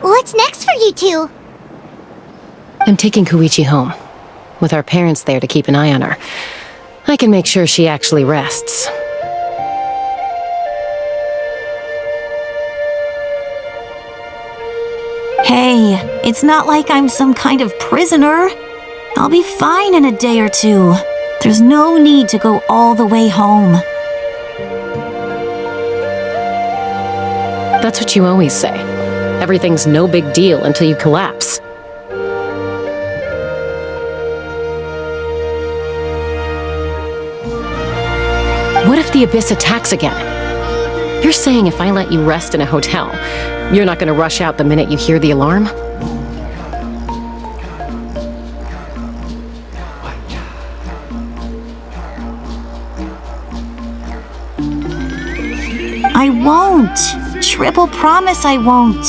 What's next for you two? I'm taking Koichi home. With our parents there to keep an eye on her, I can make sure she actually rests. Hey, it's not like I'm some kind of prisoner. I'll be fine in a day or two. There's no need to go all the way home. That's what you always say. Everything's no big deal until you collapse. What if the Abyss attacks again? You're saying if I let you rest in a hotel, you're not gonna rush out the minute you hear the alarm? I won't. Triple promise I won't.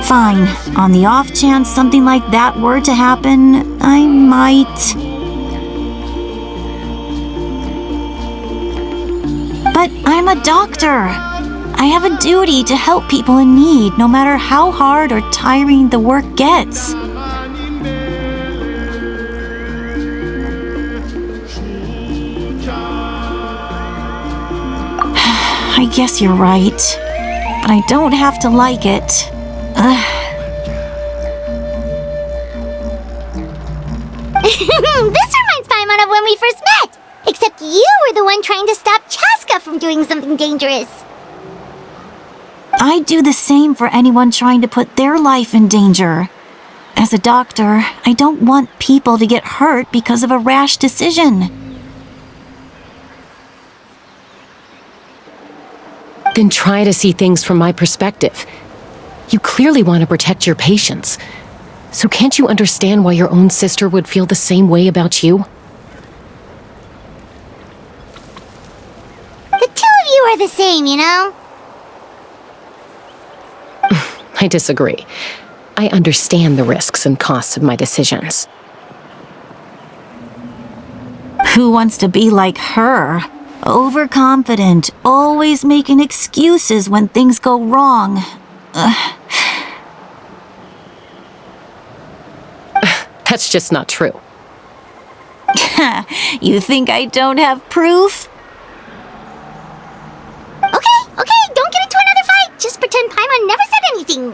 Fine. On the off chance something like that were to happen, I might. But I'm a doctor. I have a duty to help people in need, no matter how hard or tiring the work gets. I guess you're right, but I don't have to like it. This reminds Paimon of when we first met! Except you were the one trying to stop Chaska from doing something dangerous. I'd do the same for anyone trying to put their life in danger. As a doctor, I don't want people to get hurt because of a rash decision. Then try to see things from my perspective. You clearly want to protect your patients. So can't you understand why your own sister would feel the same way about you? The two of you are the same, you know? I disagree. I understand the risks and costs of my decisions. Who wants to be like her? Overconfident, always making excuses when things go wrong. That's just not true. You think I don't have proof? Okay, don't get into another fight. Just pretend Paimon never said anything.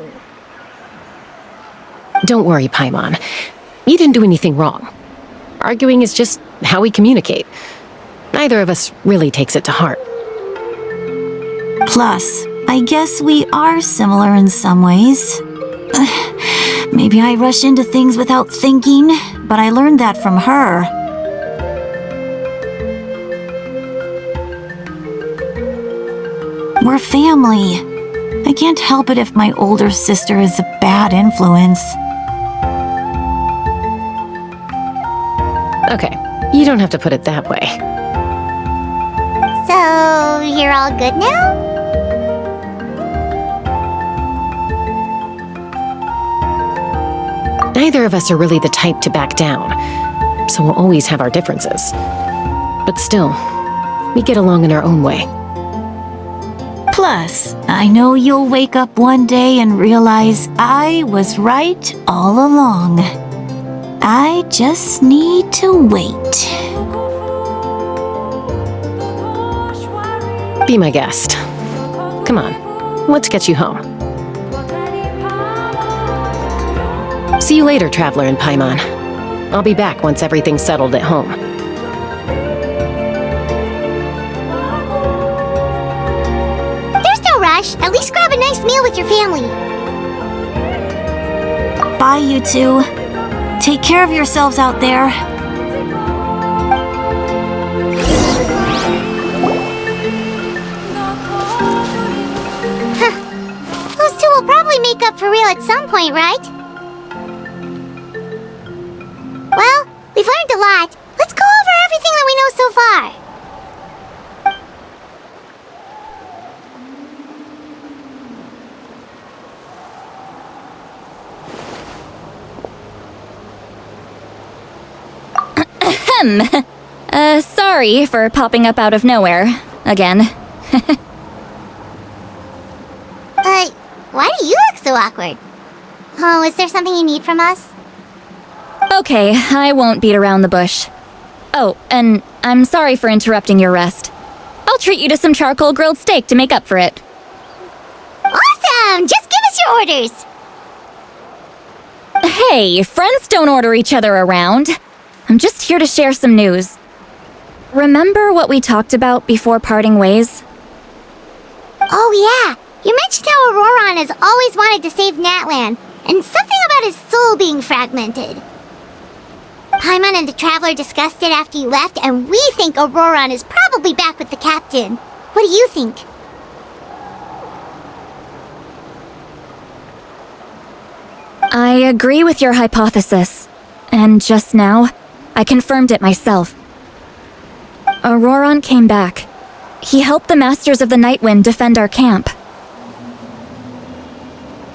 Don't worry, Paimon. You didn't do anything wrong. Arguing is just how we communicate. Neither of us really takes it to heart. Plus, I guess we are similar in some ways. Maybe I rush into things without thinking, but I learned that from her. We're family. I can't help it if my older sister is a bad influence. Okay, you don't have to put it that way. So, you're all good now? Neither of us are really the type to back down, so we'll always have our differences. But still, we get along in our own way. Plus, I know you'll wake up one day and realize I was right all along. I just need to wait. Be my guest. Come on, let's get you home. See you later, Traveler and Paimon. I'll be back once everything's settled at home. There's no rush. At least grab a nice meal with your family. Bye, you two. Take care of yourselves out there. Those two will probably make up for real at some point, right? Well, we've learned a lot. Let's go over everything that we know so far. Sorry for popping up out of nowhere. Again. Why do you look so awkward? Oh, is there something you need from us? Okay, I won't beat around the bush. Oh, and I'm sorry for interrupting your rest. I'll treat you to some charcoal grilled steak to make up for it. Awesome! Just give us your orders! Hey, friends don't order each other around. I'm just here to share some news. Remember what we talked about before parting ways? Oh yeah, you mentioned how Auroron has always wanted to save Natlan, and something about his soul being fragmented. Paimon and the Traveler discussed it after you left, and we think Auroron is probably back with the captain. What do you think? I agree with your hypothesis. And just now, I confirmed it myself. Auroron came back. He helped the Masters of the Nightwind defend our camp.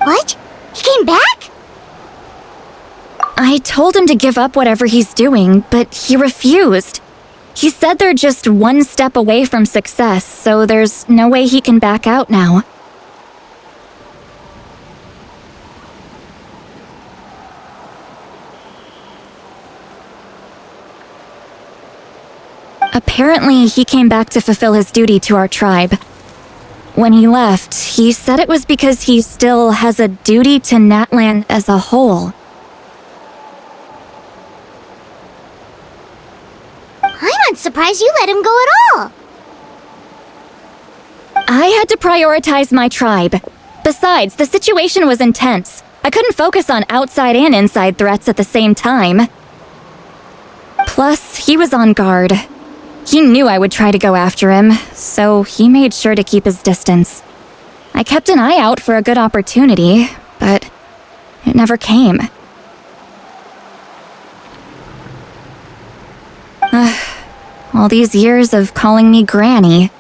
What? He came back? I told him to give up whatever he's doing, but he refused. He said they're just one step away from success, so there's no way he can back out now. Apparently, he came back to fulfill his duty to our tribe. When he left, he said it was because he still has a duty to Natlan as a whole. I'm not surprised you let him go at all. I had to prioritize my tribe. Besides, the situation was intense. I couldn't focus on outside and inside threats at the same time. Plus, he was on guard. He knew I would try to go after him, so he made sure to keep his distance. I kept an eye out for a good opportunity, but it never came. All these years of calling me Granny,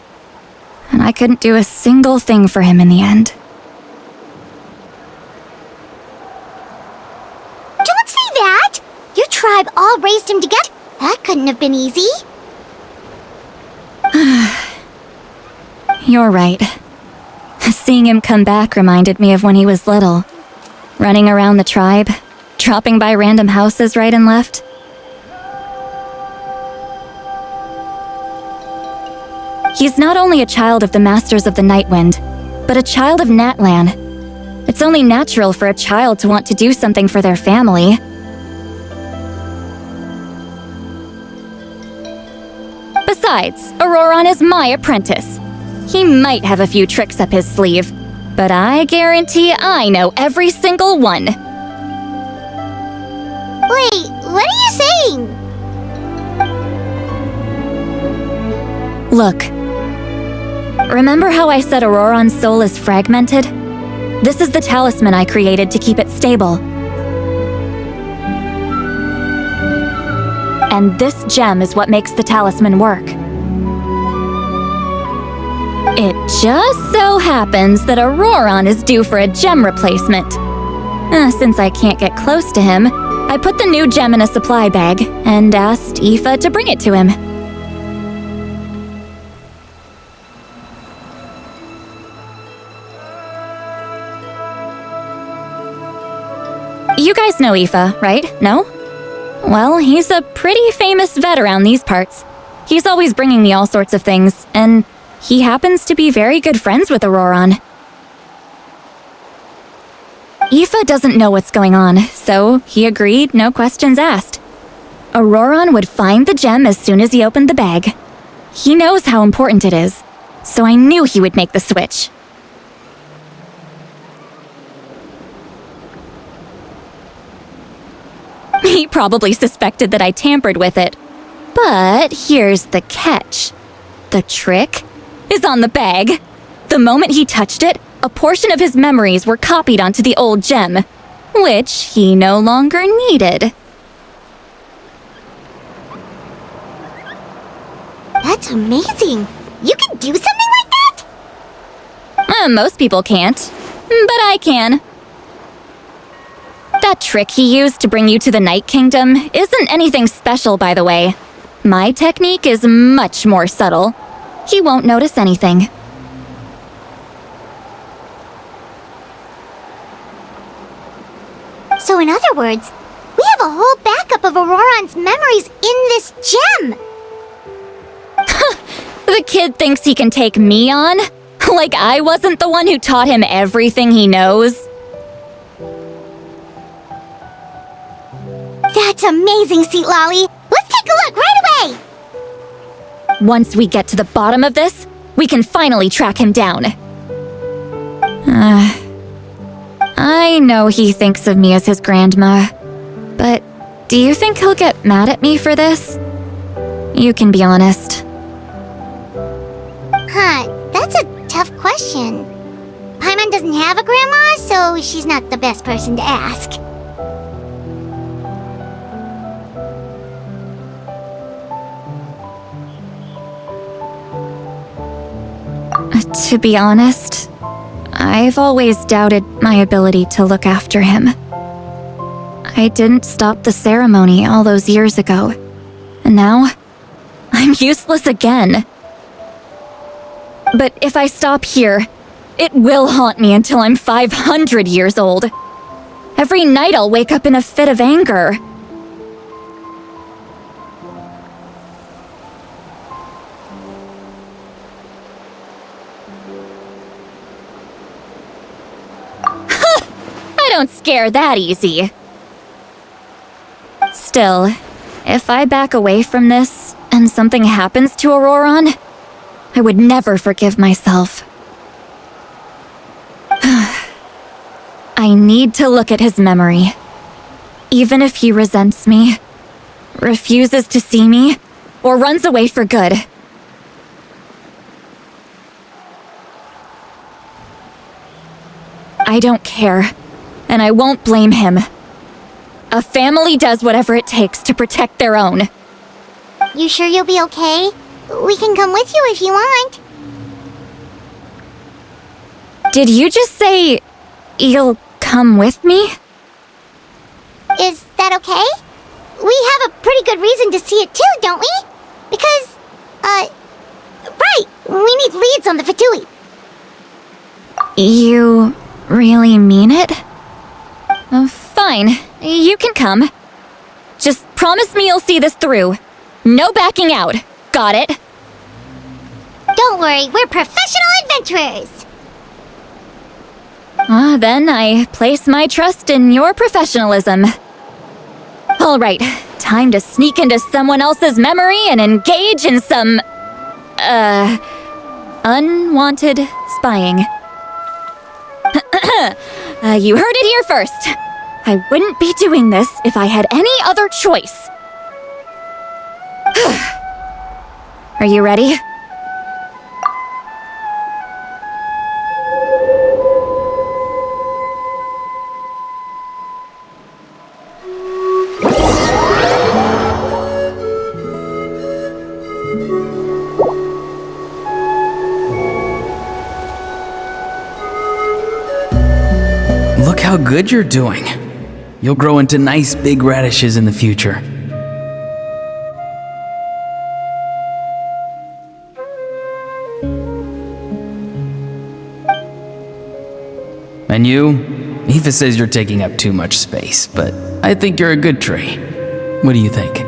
and I couldn't do a single thing for him in the end. Don't say that! Your tribe all raised him together. That couldn't have been easy. You're right. Seeing him come back reminded me of when he was little. Running around the tribe, dropping by random houses right and left. He's not only a child of the Masters of the Nightwind, but a child of Natlan. It's only natural for a child to want to do something for their family. Besides, Auroron is my apprentice. He might have a few tricks up his sleeve, but I guarantee I know every single one. Wait, what are you saying? Look. Remember how I said Auroron's soul is fragmented? This is the talisman I created to keep it stable. And this gem is what makes the talisman work. It just so happens that Auroron is due for a gem replacement. Since I can't get close to him, I put the new gem in a supply bag and asked Aoife to bring it to him. You guys know Aoife, right? No? Well, he's a pretty famous vet around these parts. He's always bringing me all sorts of things, and he happens to be very good friends with Auroron. Aoife doesn't know what's going on, so he agreed, no questions asked. Auroron would find the gem as soon as he opened the bag. He knows how important it is, so I knew he would make the switch. He probably suspected that I tampered with it. But here's the catch. The trick is on the bag. The moment he touched it, a portion of his memories were copied onto the old gem, which he no longer needed. That's amazing. You can do something like that? Most people can't, but I can. That trick he used to bring you to the Night Kingdom isn't anything special, by the way. My technique is much more subtle. He won't notice anything. So in other words, we have a whole backup of Auroran's memories in this gem! The kid thinks he can take me on? Like I wasn't the one who taught him everything he knows? That's amazing, Seat Lolly! Let's take a look right away! Once we get to the bottom of this, we can finally track him down. I know he thinks of me as his grandma, but do you think he'll get mad at me for this? You can be honest. Huh, that's a tough question. Paimon doesn't have a grandma, so she's not the best person to ask. To be honest, I've always doubted my ability to look after him. I didn't stop the ceremony all those years ago, and now I'm useless again. But if I stop here, it will haunt me until I'm 500 years old. Every night I'll wake up in a fit of anger. I don't scare that easy. Still, if I back away from this and something happens to Auroran, I would never forgive myself. I need to look at his memory. Even if he resents me, refuses to see me, or runs away for good. I don't care, and I won't blame him. A family does whatever it takes to protect their own. You sure you'll be okay? We can come with you if you want. Did you just say you'll come with me? Is that okay? We have a pretty good reason to see it too, don't we? Because, right, we need leads on the Fatui. You really mean it? Fine, you can come. Just promise me you'll see this through. No backing out. Got it? Don't worry, we're professional adventurers. Then I place my trust in your professionalism. All right, time to sneak into someone else's memory and engage in some, unwanted spying. You heard it here first. I wouldn't be doing this if I had any other choice. Are you ready? Look how good you're doing. You'll grow into nice big radishes in the future. And you? Aoife says you're taking up too much space, but I think you're a good tree. What do you think?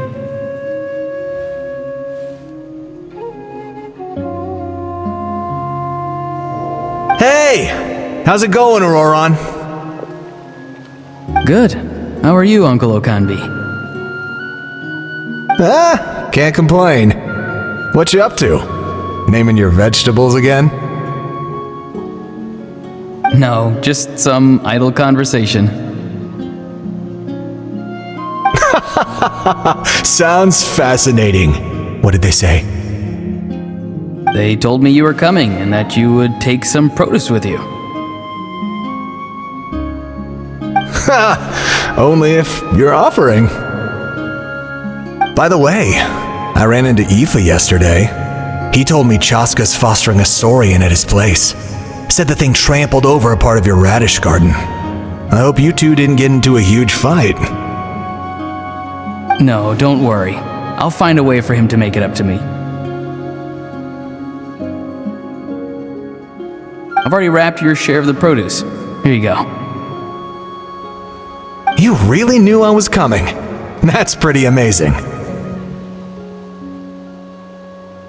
Hey! How's it going, Auroran? Good. How are you, Uncle Okanbi? Can't complain. What you up to? Naming your vegetables again? No, just some idle conversation. Sounds fascinating. What did they say? They told me you were coming and that you would take some produce with you. Only if you're offering. By the way, I ran into Aoife yesterday. He told me Chaska's fostering a saurian at his place. Said the thing trampled over a part of your radish garden. I hope you two didn't get into a huge fight. No, don't worry. I'll find a way for him to make it up to me. I've already wrapped your share of the produce. Here you go. You really knew I was coming. That's pretty amazing.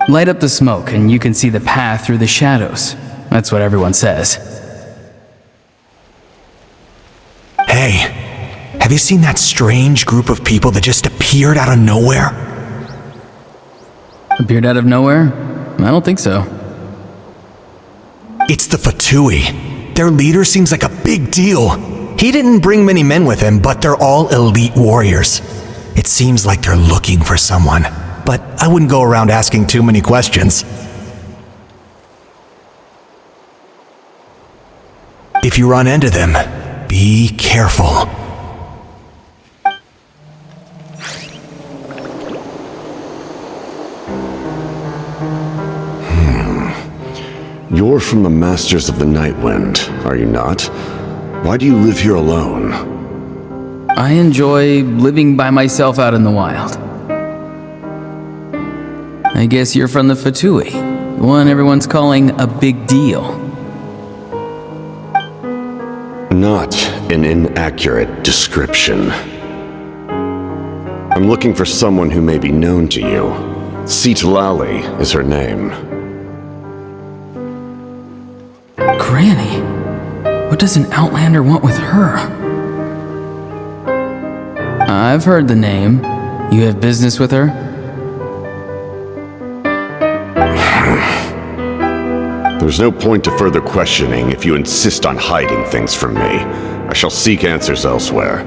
Light up the smoke and you can see the path through the shadows. That's what everyone says. Hey, have you seen that strange group of people that just appeared out of nowhere? Appeared out of nowhere? I don't think so. It's the Fatui. Their leader seems like a big deal. He didn't bring many men with him, but they're all elite warriors. It seems like they're looking for someone, but I wouldn't go around asking too many questions. If you run into them, be careful. You're from the Masters of the Nightwind, are you not? Why do you live here alone? I enjoy living by myself out in the wild. I guess you're from the Fatui, the one everyone's calling a big deal. Not an inaccurate description. I'm looking for someone who may be known to you. Citlali is her name. Granny? What does an Outlander want with her? I've heard the name. You have business with her? There's no point to further questioning if you insist on hiding things from me. I shall seek answers elsewhere.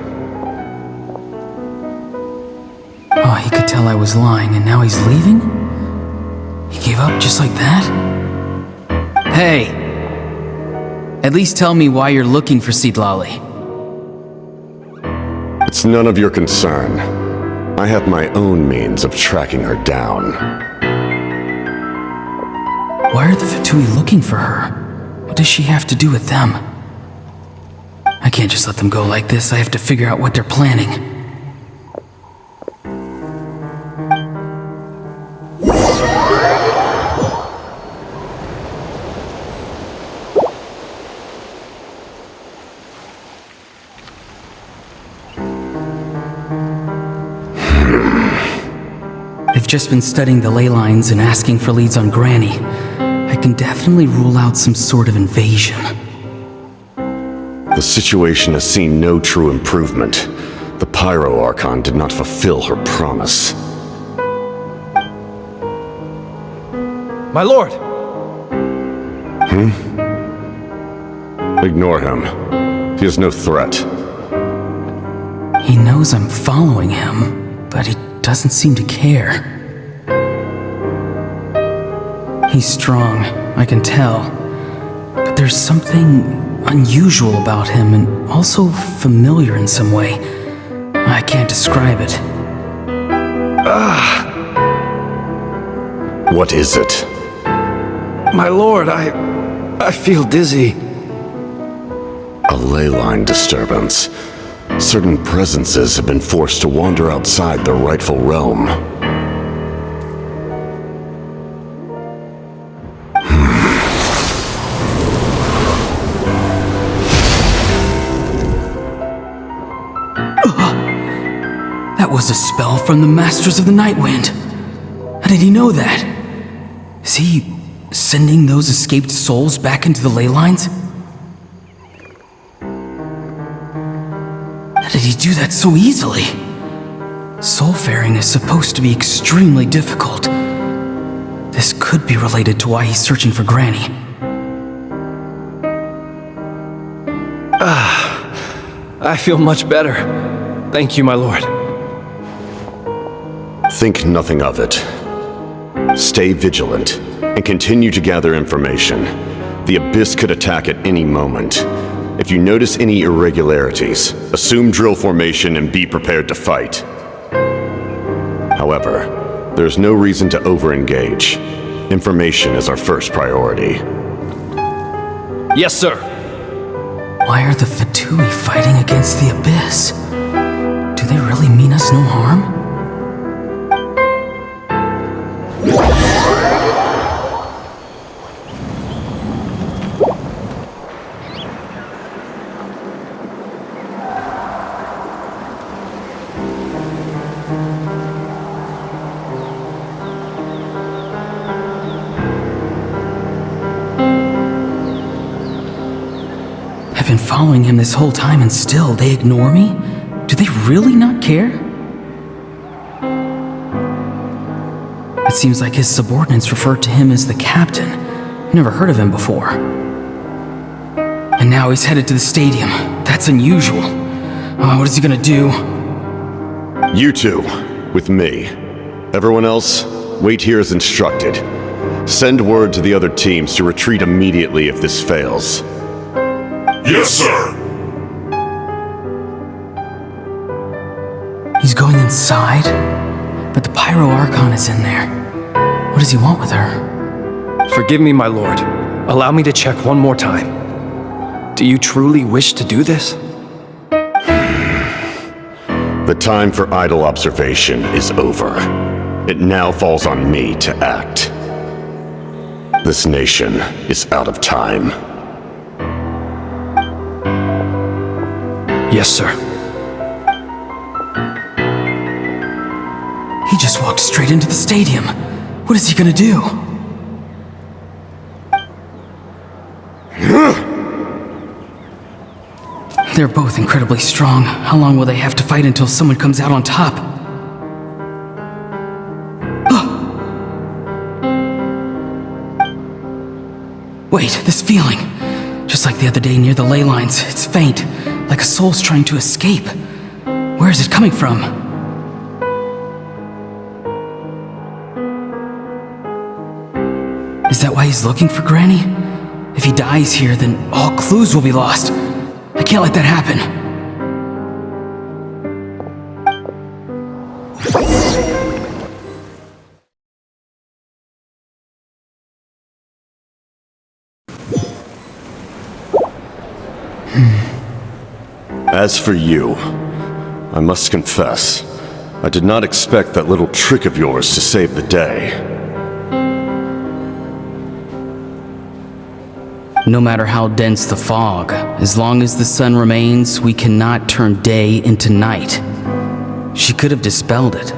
Oh, he could tell I was lying and now he's leaving? He gave up just like that? Hey! At least tell me why you're looking for Citlali. It's none of your concern. I have my own means of tracking her down. Why are the Fatui looking for her? What does she have to do with them? I can't just let them go like this. I have to figure out what they're planning. I've just been studying the ley lines and asking for leads on Granny. I can definitely rule out some sort of invasion. The situation has seen no true improvement. The Pyro Archon did not fulfill her promise. My lord! Ignore him. He is no threat. He knows I'm following him, but he doesn't seem to care. He's strong, I can tell. But there's something unusual about him and also familiar in some way. I can't describe it. What is it? My lord, I feel dizzy. A ley line disturbance. Certain presences have been forced to wander outside their rightful realm. That was a spell from the Masters of the Nightwind. How did he know that? Is he sending those escaped souls back into the ley lines? How did he do that so easily? Soulfaring is supposed to be extremely difficult. This could be related to why he's searching for Granny. I feel much better. Thank you, my lord. Think nothing of it. Stay vigilant and continue to gather information. The Abyss could attack at any moment. If you notice any irregularities, assume drill formation and be prepared to fight. However, there's no reason to over-engage. Information is our first priority. Yes, sir. Why are the Fatui fighting against the Abyss? Do they really mean us no harm? been following him this whole time and still they ignore me? Do they really not care? It seems like his subordinates refer to him as the captain. Never heard of him before. And now he's headed to the stadium. That's unusual. What is he gonna do? You two, with me. Everyone else, wait here as instructed. Send word to the other teams to retreat immediately if this fails. Yes, sir. He's going inside? But the Pyro Archon is in there. What does he want with her? Forgive me, my lord. Allow me to check one more time. Do you truly wish to do this? The time for idle observation is over. It now falls on me to act. This nation is out of time. Yes, sir. He just walked straight into the stadium. What is he gonna do? They're both incredibly strong. How long will they have to fight until someone comes out on top? Wait, this feeling. Just like the other day near the ley lines, it's faint, like a soul's trying to escape. Where is it coming from? Is that why he's looking for Granny? If he dies here, then all clues will be lost. I can't let that happen. As for you, I must confess, I did not expect that little trick of yours to save the day. No matter how dense the fog, as long as the sun remains, we cannot turn day into night. She could have dispelled it.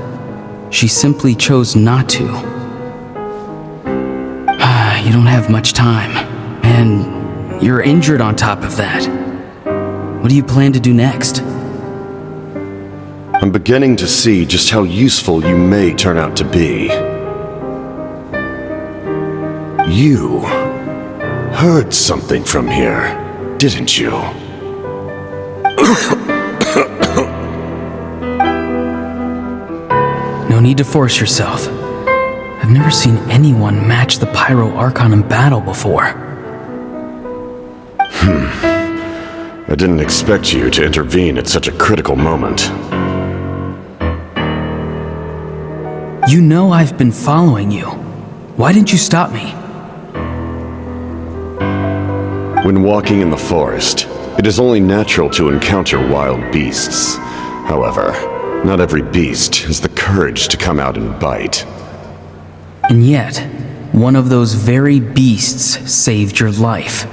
She simply chose not to. You don't have much time, and you're injured on top of that. What do you plan to do next? I'm beginning to see just how useful you may turn out to be. You heard something from here, didn't you? No need to force yourself. I've never seen anyone match the Pyro Archon in battle before. I didn't expect you to intervene at such a critical moment. You know I've been following you. Why didn't you stop me? When walking in the forest, it is only natural to encounter wild beasts. However, not every beast has the courage to come out and bite. And yet, one of those very beasts saved your life.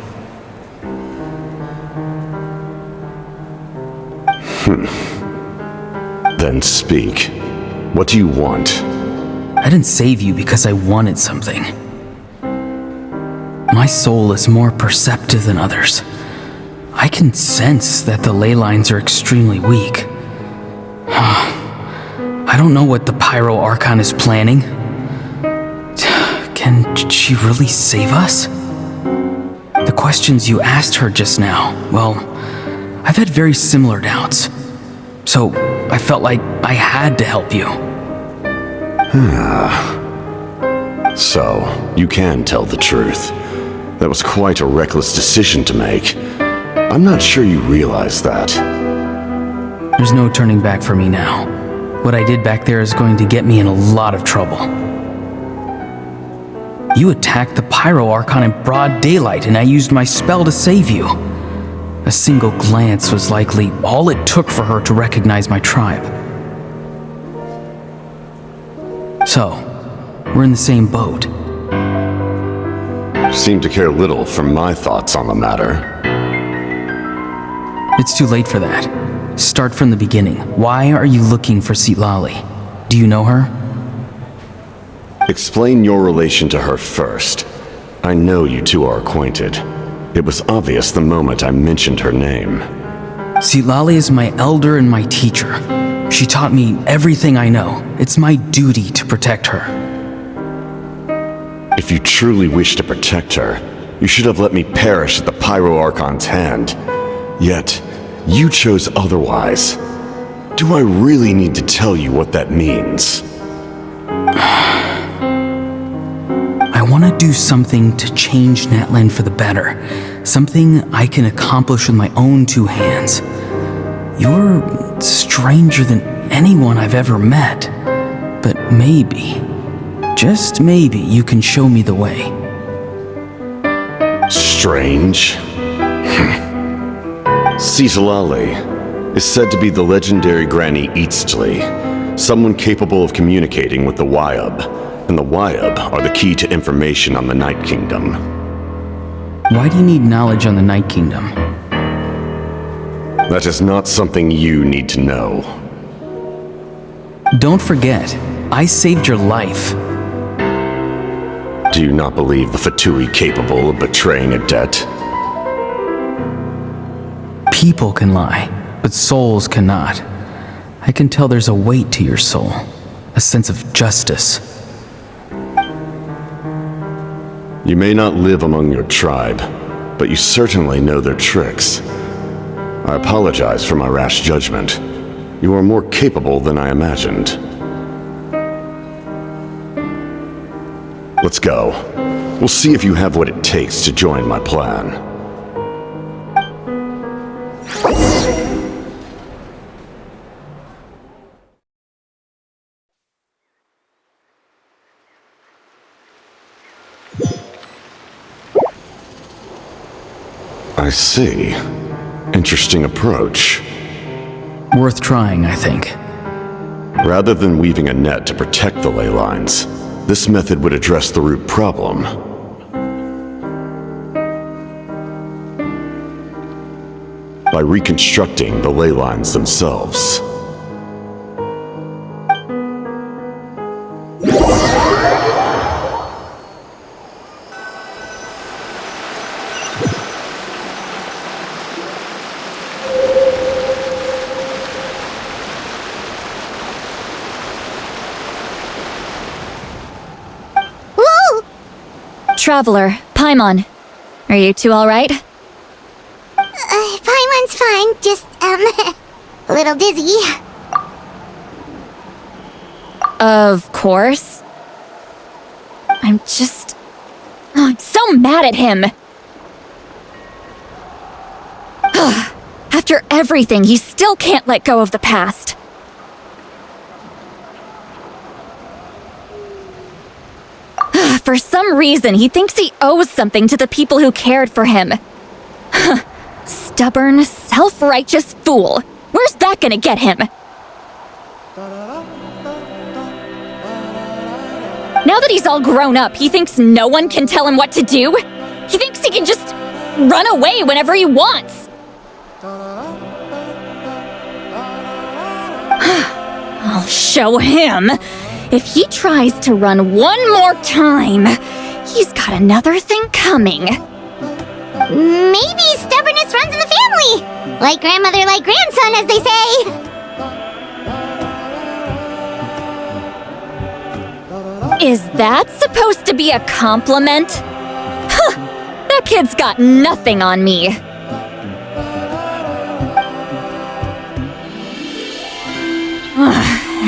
Then speak. What do you want? I didn't save you because I wanted something. My soul is more perceptive than others. I can sense that the ley lines are extremely weak. I don't know what the Pyro Archon is planning. Can she really save us? The questions you asked her just now, well, I've had very similar doubts. So I felt like I had to help you. So, you can tell the truth. That was quite a reckless decision to make. I'm not sure you realize that. There's no turning back for me now. What I did back there is going to get me in a lot of trouble. You attacked the Pyro Archon in broad daylight, and I used my spell to save you. A single glance was likely all it took for her to recognize my tribe. So, we're in the same boat. Seem to care little for my thoughts on the matter. It's too late for that. Start from the beginning. Why are you looking for Citlali? Do you know her? Explain your relation to her first. I know you two are acquainted. It was obvious the moment I mentioned her name. Citlali is my elder and my teacher. She taught me everything I know. It's my duty to protect her. If you truly wish to protect her, you should have let me perish at the Pyro Archon's hand. Yet, you chose otherwise. Do I really need to tell you what that means? I want to do something to change Natlan for the better. Something I can accomplish with my own two hands. You're stranger than anyone I've ever met. But maybe, just maybe, you can show me the way. Strange? Citlali is said to be the legendary Granny Eastly, someone capable of communicating with the Wyab, and the Wyab are the key to information on the Night Kingdom. Why do you need knowledge on the Night Kingdom? That is not something you need to know. Don't forget, I saved your life. Do you not believe the Fatui capable of betraying a debt? People can lie, but souls cannot. I can tell there's a weight to your soul, a sense of justice. You may not live among your tribe, but you certainly know their tricks. I apologize for my rash judgment. You are more capable than I imagined. Let's go. We'll see if you have what it takes to join my plan. I see. Interesting approach. Worth trying, I think. Rather than weaving a net to protect the ley lines, this method would address the root problem. By reconstructing the ley lines themselves. Traveler, Paimon. Are you two alright? Paimon's fine, just, a little dizzy. Of course. I'm so mad at him! After everything, he still can't let go of the past. For some reason, he thinks he owes something to the people who cared for him. Stubborn, self-righteous fool. Where's that gonna get him? Now that he's all grown up, he thinks no one can tell him what to do? He thinks he can just run away whenever he wants. I'll show him. If he tries to run one more time, he's got another thing coming. Maybe stubbornness runs in the family. Like grandmother, like grandson, as they say. Is that supposed to be a compliment? Huh, that kid's got nothing on me.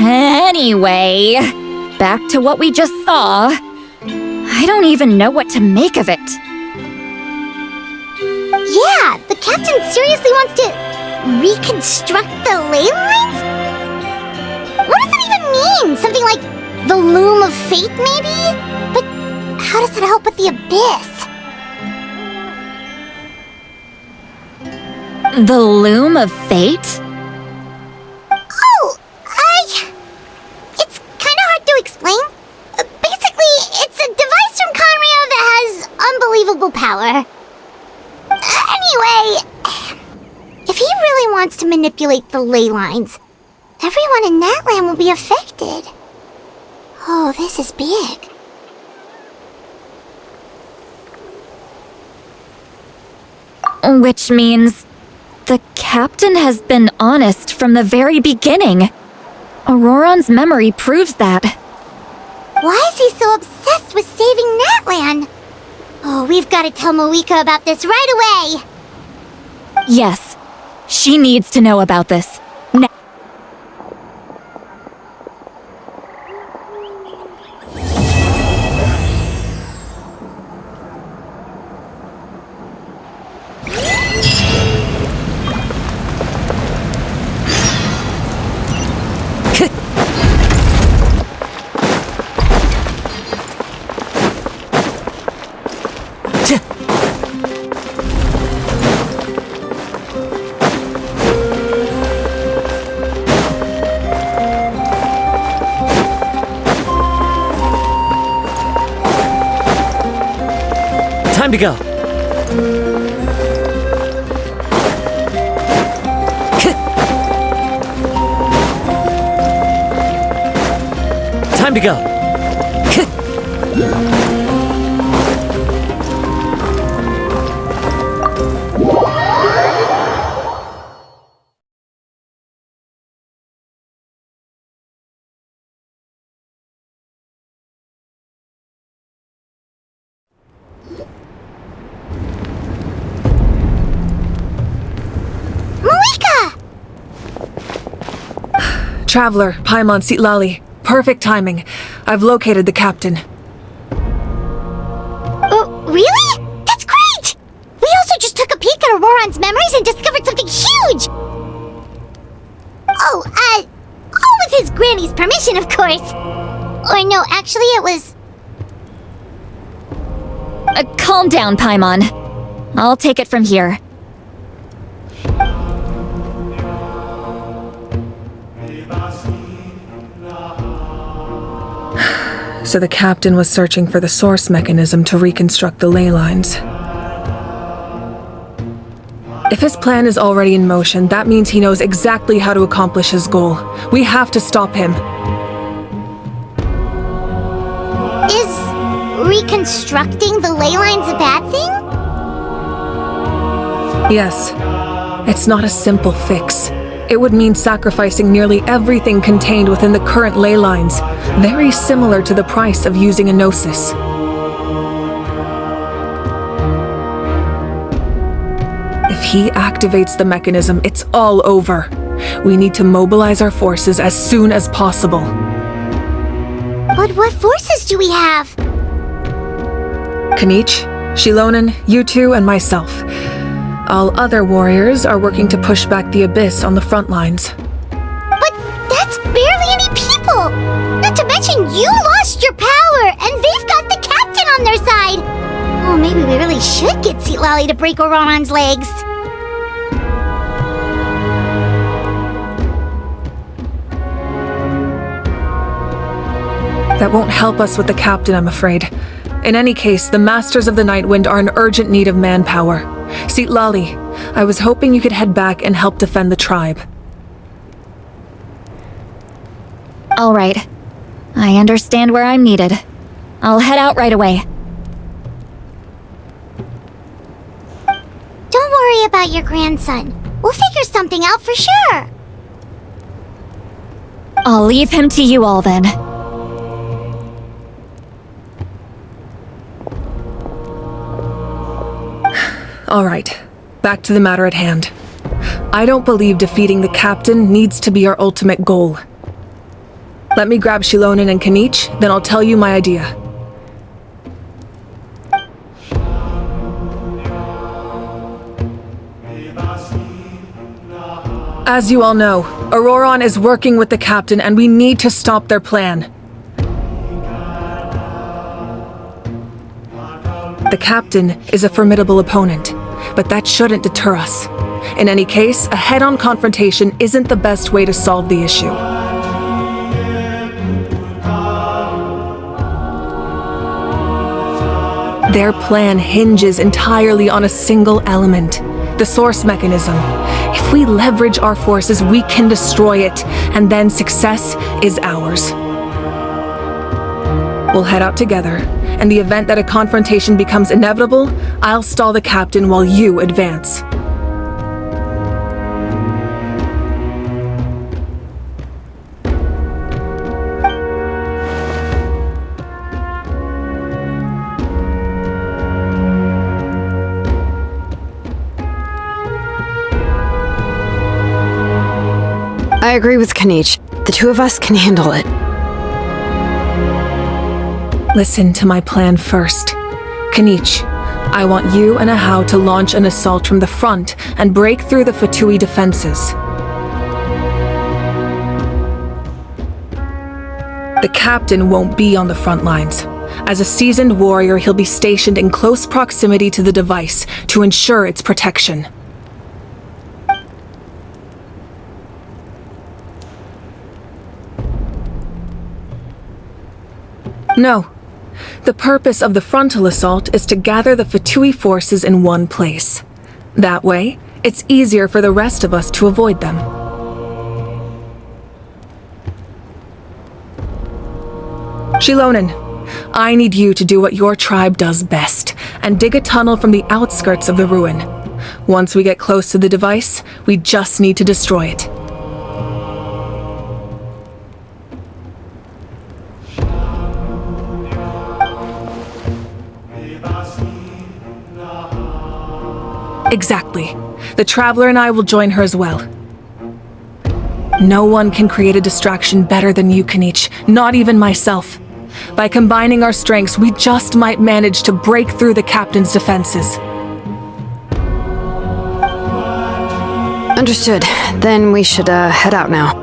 Anyway, back to what we just saw. I don't even know what to make of it. Yeah, the captain seriously wants to reconstruct the ley lines? What does that even mean? Something like the loom of fate, maybe? But how does that help with the abyss? The loom of fate? It's kind of hard to explain. Basically, it's a device from Conrio that has unbelievable power. Anyway, if he really wants to manipulate the ley lines, everyone in Natlan will be affected. Oh, this is big. Which means the captain has been honest from the very beginning. Auroron's memory proves that. Why is he so obsessed with saving Natlan? Oh, we've got to tell Moika about this right away! Yes, she needs to know about this. Time to go. Time to go. Traveler, Paimon Sitlali. Perfect timing. I've located the captain. Oh, really? That's great! We also just took a peek at Auroron's memories and discovered something huge! Oh, all with his granny's permission, of course. Or no, actually it was... Calm down, Paimon. I'll take it from here. So the captain was searching for the source mechanism to reconstruct the ley lines. If his plan is already in motion, that means he knows exactly how to accomplish his goal. We have to stop him. Is reconstructing the ley lines a bad thing? Yes. It's not a simple fix. It would mean sacrificing nearly everything contained within the current ley lines, very similar to the price of using a gnosis. If he activates the mechanism, it's all over. We need to mobilize our forces as soon as possible. But what forces do we have? Kanich, Shilonen, you two, and myself. All other warriors are working to push back the Abyss on the front lines. But that's barely any people! Not to mention you lost your power, and they've got the captain on their side! Oh, maybe we really should get Sitlali to break Auroron's legs. That won't help us with the captain, I'm afraid. In any case, the Masters of the Nightwind are in urgent need of manpower. Sitlali, I was hoping you could head back and help defend the tribe. All right. I understand where I'm needed. I'll head out right away. Don't worry about your grandson. We'll figure something out for sure. I'll leave him to you all then. All right, back to the matter at hand. I don't believe defeating the captain needs to be our ultimate goal. Let me grab Shilonen and Kanich, then I'll tell you my idea. As you all know, Auroron is working with the captain and we need to stop their plan. The captain is a formidable opponent, but that shouldn't deter us. In any case, a head-on confrontation isn't the best way to solve the issue. Their plan hinges entirely on a single element, the source mechanism. If we leverage our forces, we can destroy it, and then success is ours. We'll head out together. In the event that a confrontation becomes inevitable, I'll stall the captain while you advance. I agree with Kanich. The two of us can handle it. Listen to my plan first. Kanich, I want you and Ahau to launch an assault from the front and break through the Fatui defenses. The captain won't be on the front lines. As a seasoned warrior, he'll be stationed in close proximity to the device to ensure its protection. No. The purpose of the frontal assault is to gather the Fatui forces in one place. That way, it's easier for the rest of us to avoid them. Shilonen, I need you to do what your tribe does best, and dig a tunnel from the outskirts of the ruin. Once we get close to the device, we just need to destroy it. Exactly. The Traveler and I will join her as well. No one can create a distraction better than you, Kanich, not even myself. By combining our strengths, we just might manage to break through the captain's defenses. Understood. Then we should, head out now.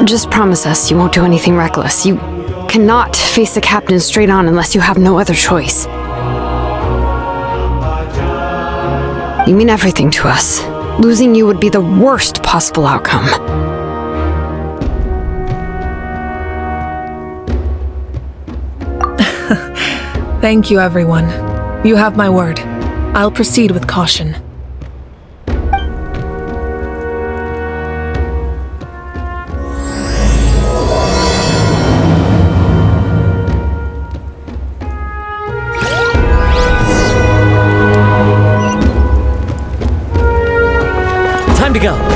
Just promise us you won't do anything reckless. You cannot face the captain straight on unless you have no other choice. You mean everything to us. Losing you would be the worst possible outcome. Thank you, everyone. You have my word. I'll proceed with caution. Time to go.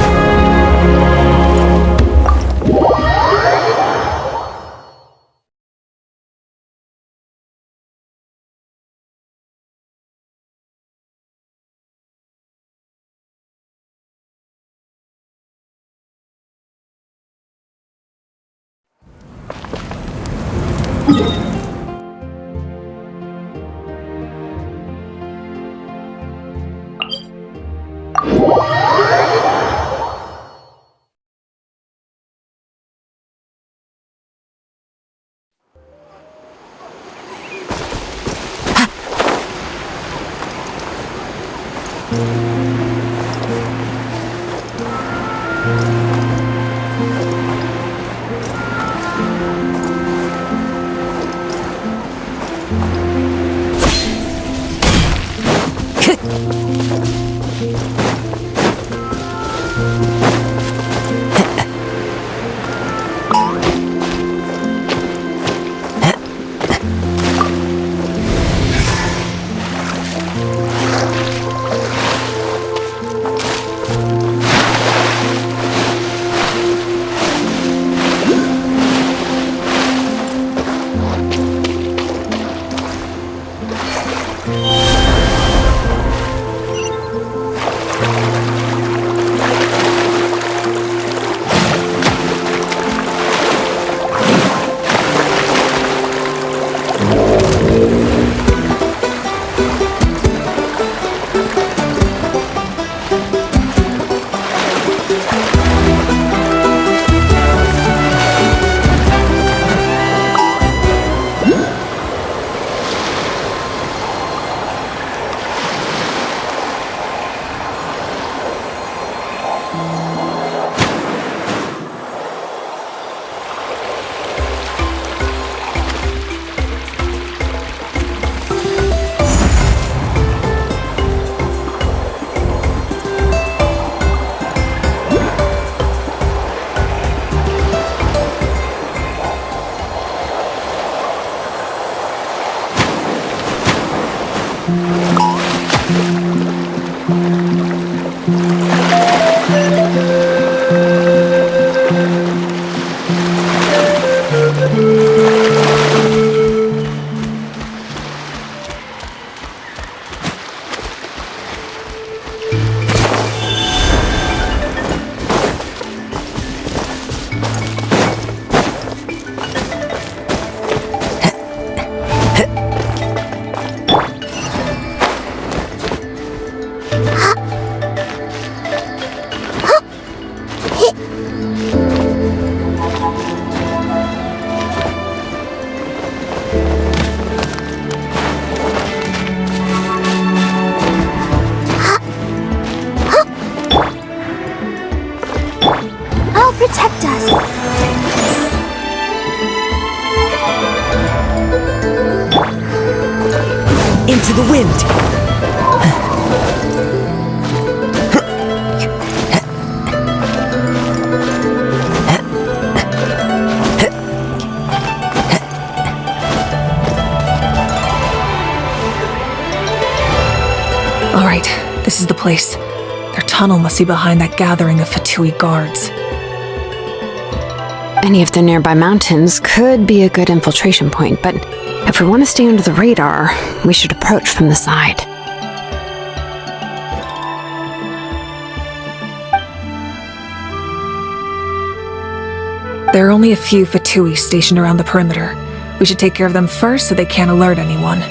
I'll protect us. Into the wind. All right, this is the place. Their tunnel must be behind that gathering of Fatui guards. Any of the nearby mountains could be a good infiltration point, but if we want to stay under the radar, we should approach from the side. There are only a few Fatui stationed around the perimeter. We should take care of them first so they can't alert anyone.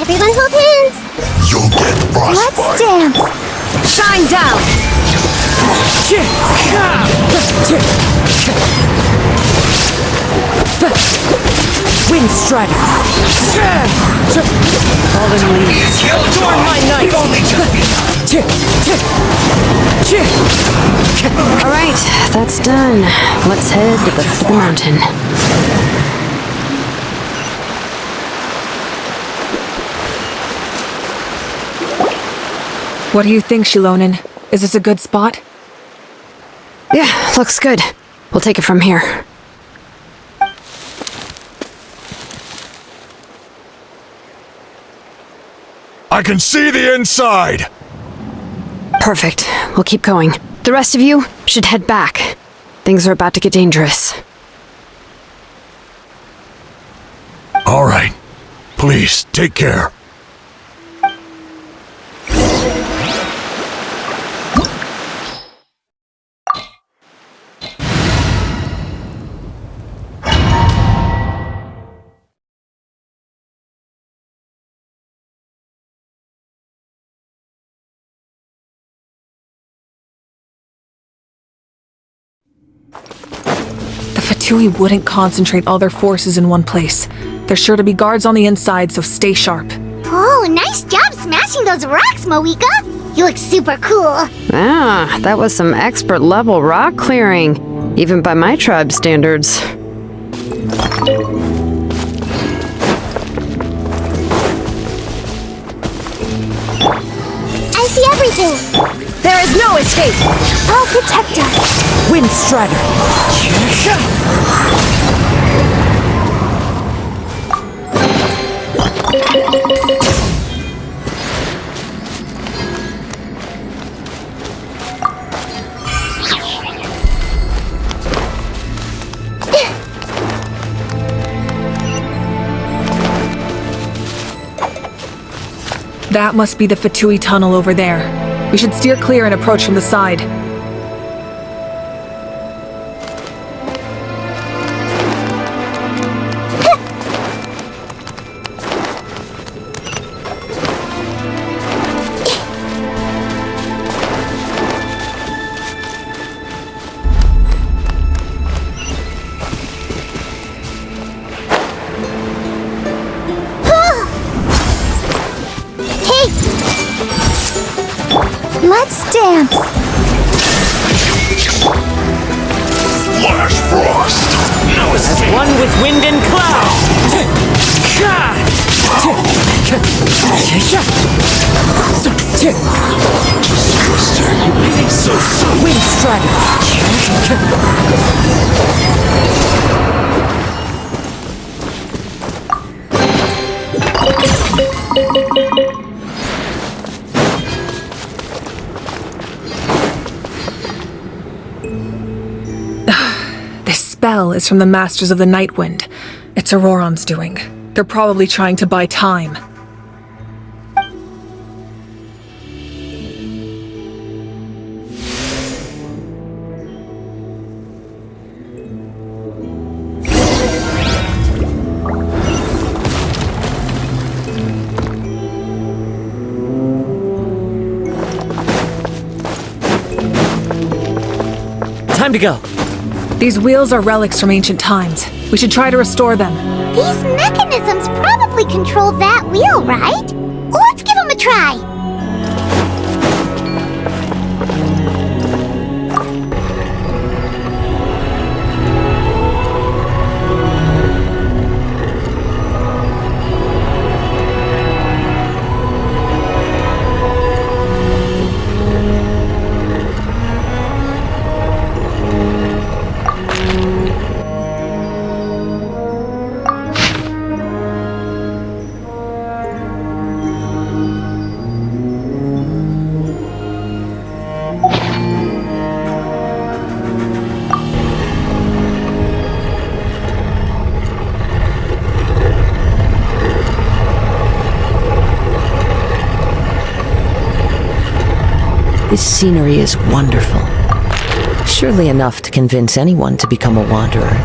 Everyone hold hands. You'll get frostbite. Let's dance. Shine down! Wind strider! Fallen leaves! Adorn my night! All right, that's done. Let's head to the foot of the mountain. What do you think, Shilonen? Is this a good spot? Yeah, looks good. We'll take it from here. I can see the inside! Perfect. We'll keep going. The rest of you should head back. Things are about to get dangerous. All right. Please, take care. The Fatui wouldn't concentrate all their forces in one place. There's sure to be guards on the inside, so stay sharp. Oh, nice job smashing those rocks, Moeka. You look super cool. Ah, that was some expert level rock clearing, even by my tribe's standards. see everything. There is no escape! I'll protect us. Wind Strider! That must be the Fatui tunnel over there. We should steer clear and approach from the side. Let's dance. Flash Frost! No escape! One with wind and cloud! Disgusting. So soon. Wind Strider! This spell is from the Masters of the Night Wind. It's Auroron's doing. They're probably trying to buy time. Time to go. These wheels are relics from ancient times. We should try to restore them. These mechanisms probably control that wheel, right? Let's give them a try. This scenery is wonderful. Surely enough to convince anyone to become a wanderer.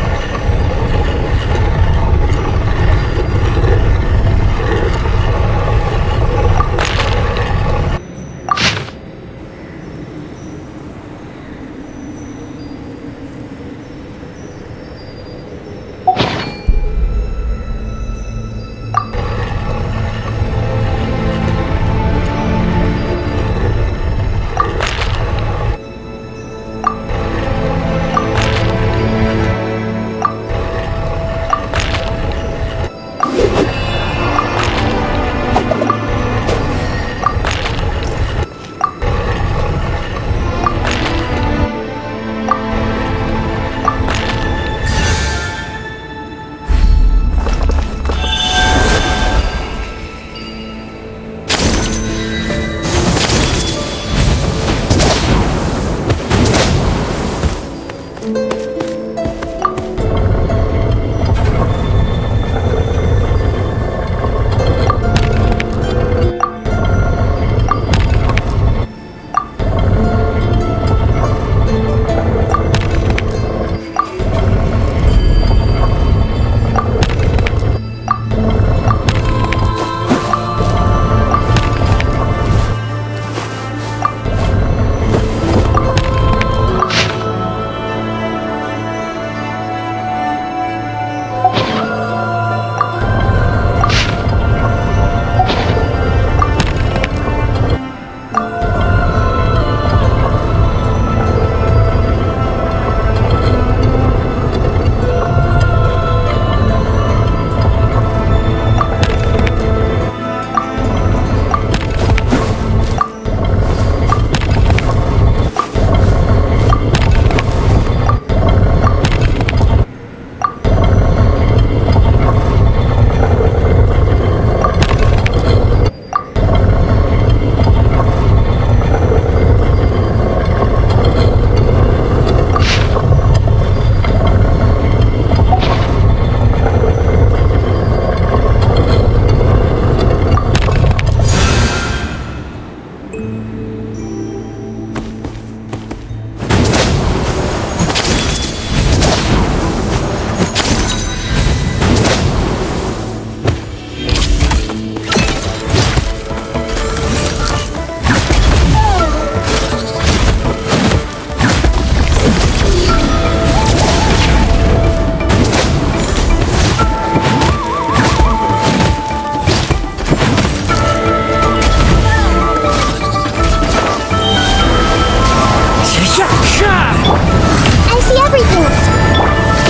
I see everything.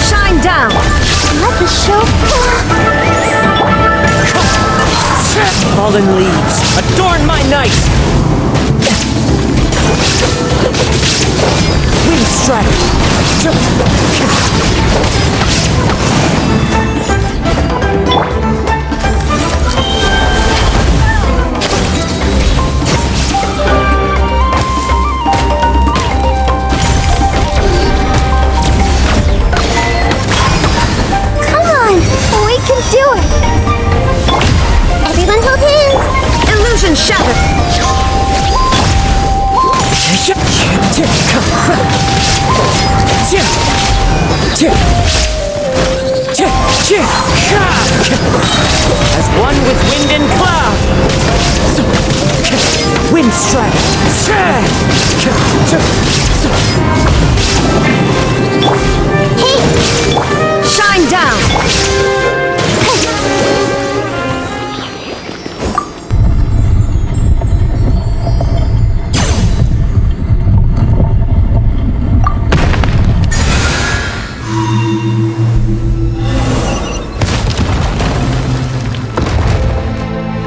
Shine down! Let the show. Fallen leaves, adorn my night! Wind strike! Come on, we can do it. Everyone hold hands. Illusion shattered! As one with wind and cloud! Wind strike! Hey, Shine down!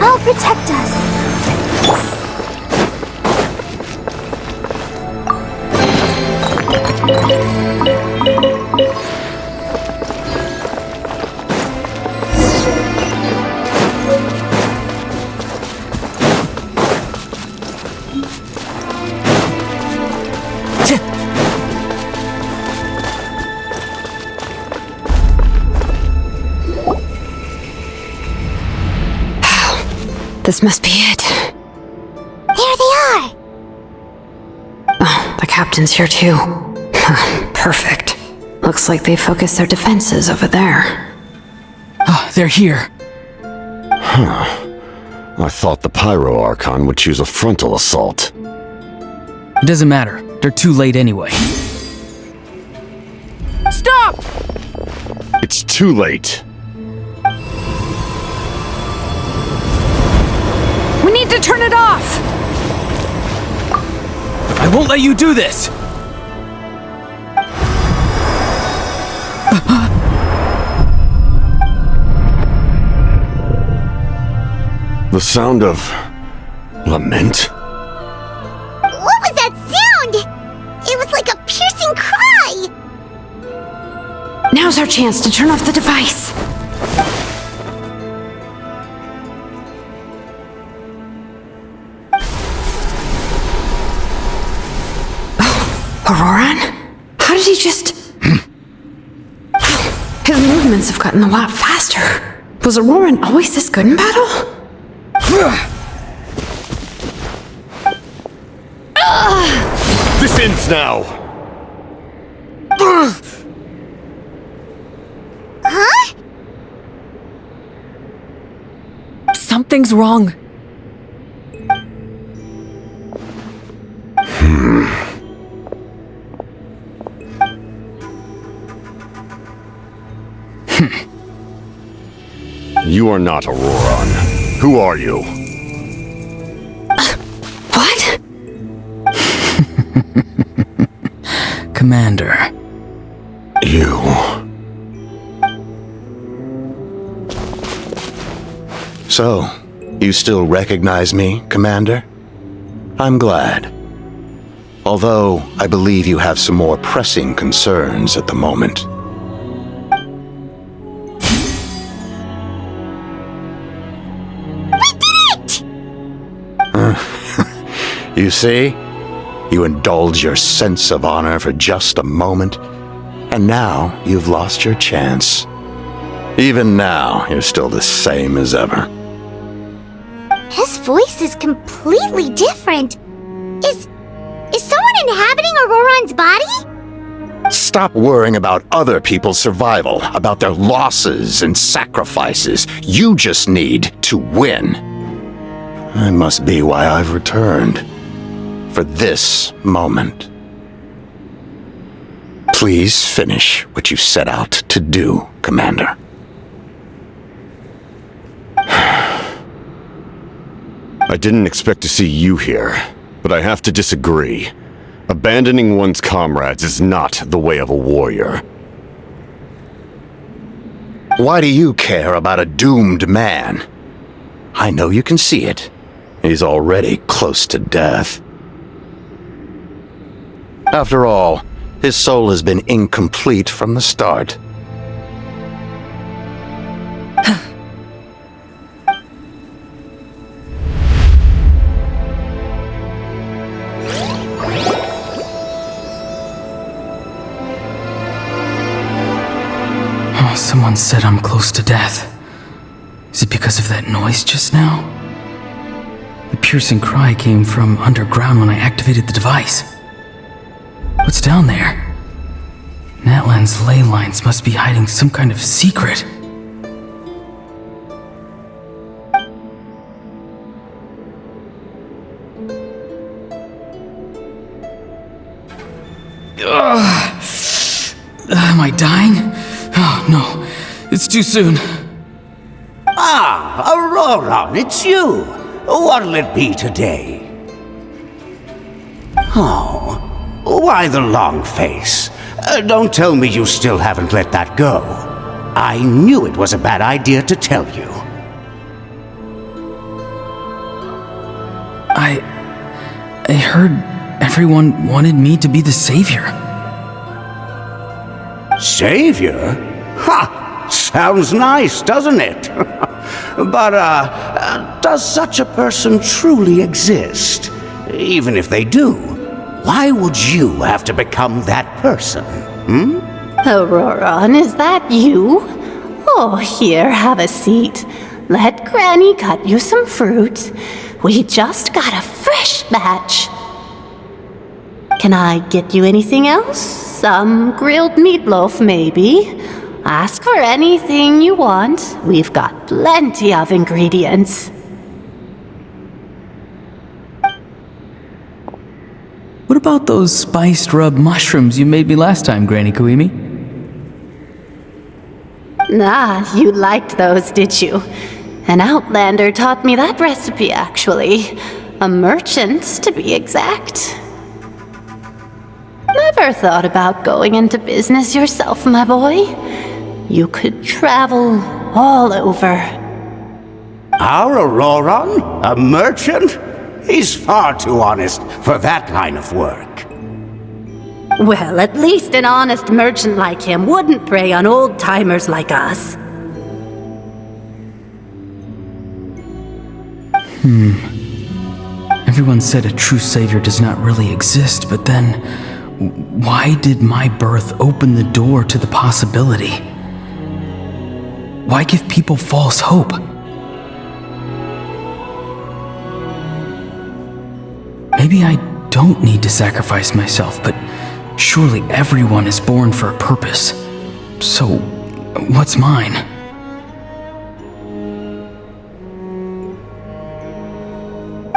I'll protect us. This must be it. There they are. Oh, the captain's here too. Perfect. Looks like they focused their defenses over there. Ah, they're here. I thought the Pyro Archon would choose a frontal assault. It doesn't matter. They're too late anyway. Stop! It's too late. We need to turn it off! I won't let you do this! The sound of lament? What was that sound? It was like a piercing cry. Now's our chance to turn off the device. Kobaran? How did he just... His movements have gotten a lot faster. Was Auroran always this good in battle? This ends now! Huh? Something's wrong. You are not Auroran. Who are you? What? Commander. You. So, you still recognize me, Commander? I'm glad. Although, I believe you have some more pressing concerns at the moment. You see? You indulge your sense of honor for just a moment, and now you've lost your chance. Even now, you're still the same as ever. His voice is completely different. Is someone inhabiting Auroron's body? Stop worrying about other people's survival, about their losses and sacrifices. You just need to win. That must be why I've returned. For this moment. Please finish what you set out to do, Commander. I didn't expect to see you here, but I have to disagree. Abandoning one's comrades is not the way of a warrior. Why do you care about a doomed man? I know you can see it. He's already close to death. After all, his soul has been incomplete from the start. Someone said I'm close to death. Is it because of that noise just now? The piercing cry came from underground when I activated the device. What's down there? Natlan's ley lines must be hiding some kind of secret. Am I dying? Oh, no. It's too soon. Ah, Auroron, it's you. What'll it be today? Oh, why the long face? Don't tell me you still haven't let that go. I knew it was a bad idea to tell you. I heard everyone wanted me to be the savior. Savior? Ha! Sounds nice, doesn't it? But, does such a person truly exist? Even if they do, why would you have to become that person? Auroron, is that you? Oh, here, have a seat. Let Granny cut you some fruit. We just got a fresh batch. Can I get you anything else? Some grilled meatloaf, maybe? Ask for anything you want. We've got plenty of ingredients. What about those spiced rub mushrooms you made me last time, Granny Koimi? Ah, you liked those, did you? An outlander taught me that recipe, actually. A merchant, to be exact. Never thought about going into business yourself, my boy? You could travel all over. Our Auroron? A merchant? He's far too honest for that line of work. Well, at least an honest merchant like him wouldn't prey on old-timers like us. Everyone said a true savior does not really exist, but then why did my birth open the door to the possibility? Why give people false hope? Maybe I don't need to sacrifice myself, but surely everyone is born for a purpose. So, what's mine?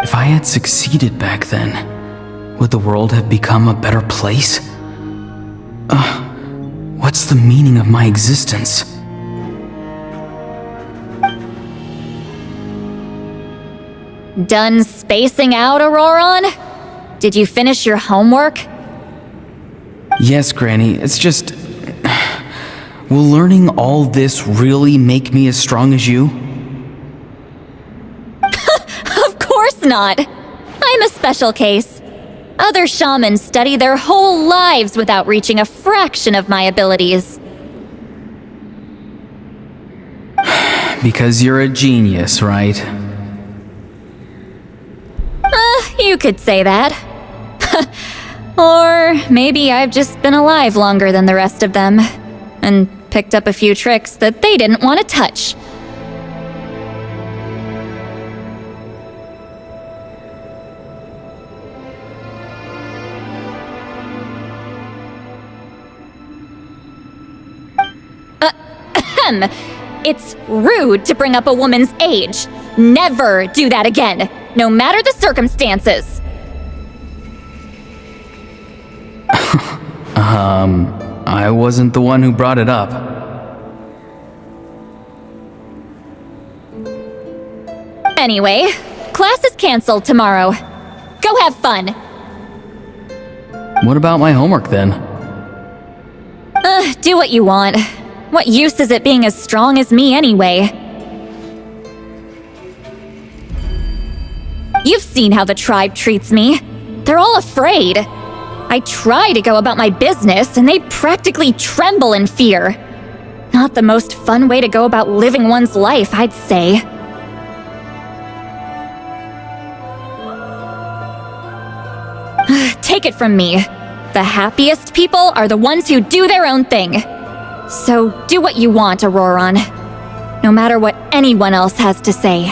If I had succeeded back then, would the world have become a better place? What's the meaning of my existence? Done spacing out, Auroron? Did you finish your homework? Yes, Granny, it's just... Will learning all this really make me as strong as you? Of course not! I'm a special case. Other shamans study their whole lives without reaching a fraction of my abilities. Because you're a genius, right? You could say that. Or maybe I've just been alive longer than the rest of them, and picked up a few tricks that they didn't want to touch. Ahem! It's rude to bring up a woman's age. Never do that again, no matter the circumstances. I wasn't the one who brought it up. Anyway, class is canceled tomorrow. Go have fun. What about my homework then? Do what you want. What use is it being as strong as me anyway? You've seen how the tribe treats me. They're all afraid. I try to go about my business, and they practically tremble in fear. Not the most fun way to go about living one's life, I'd say. Take it from me. The happiest people are the ones who do their own thing. So do what you want, Auroron. No matter what anyone else has to say.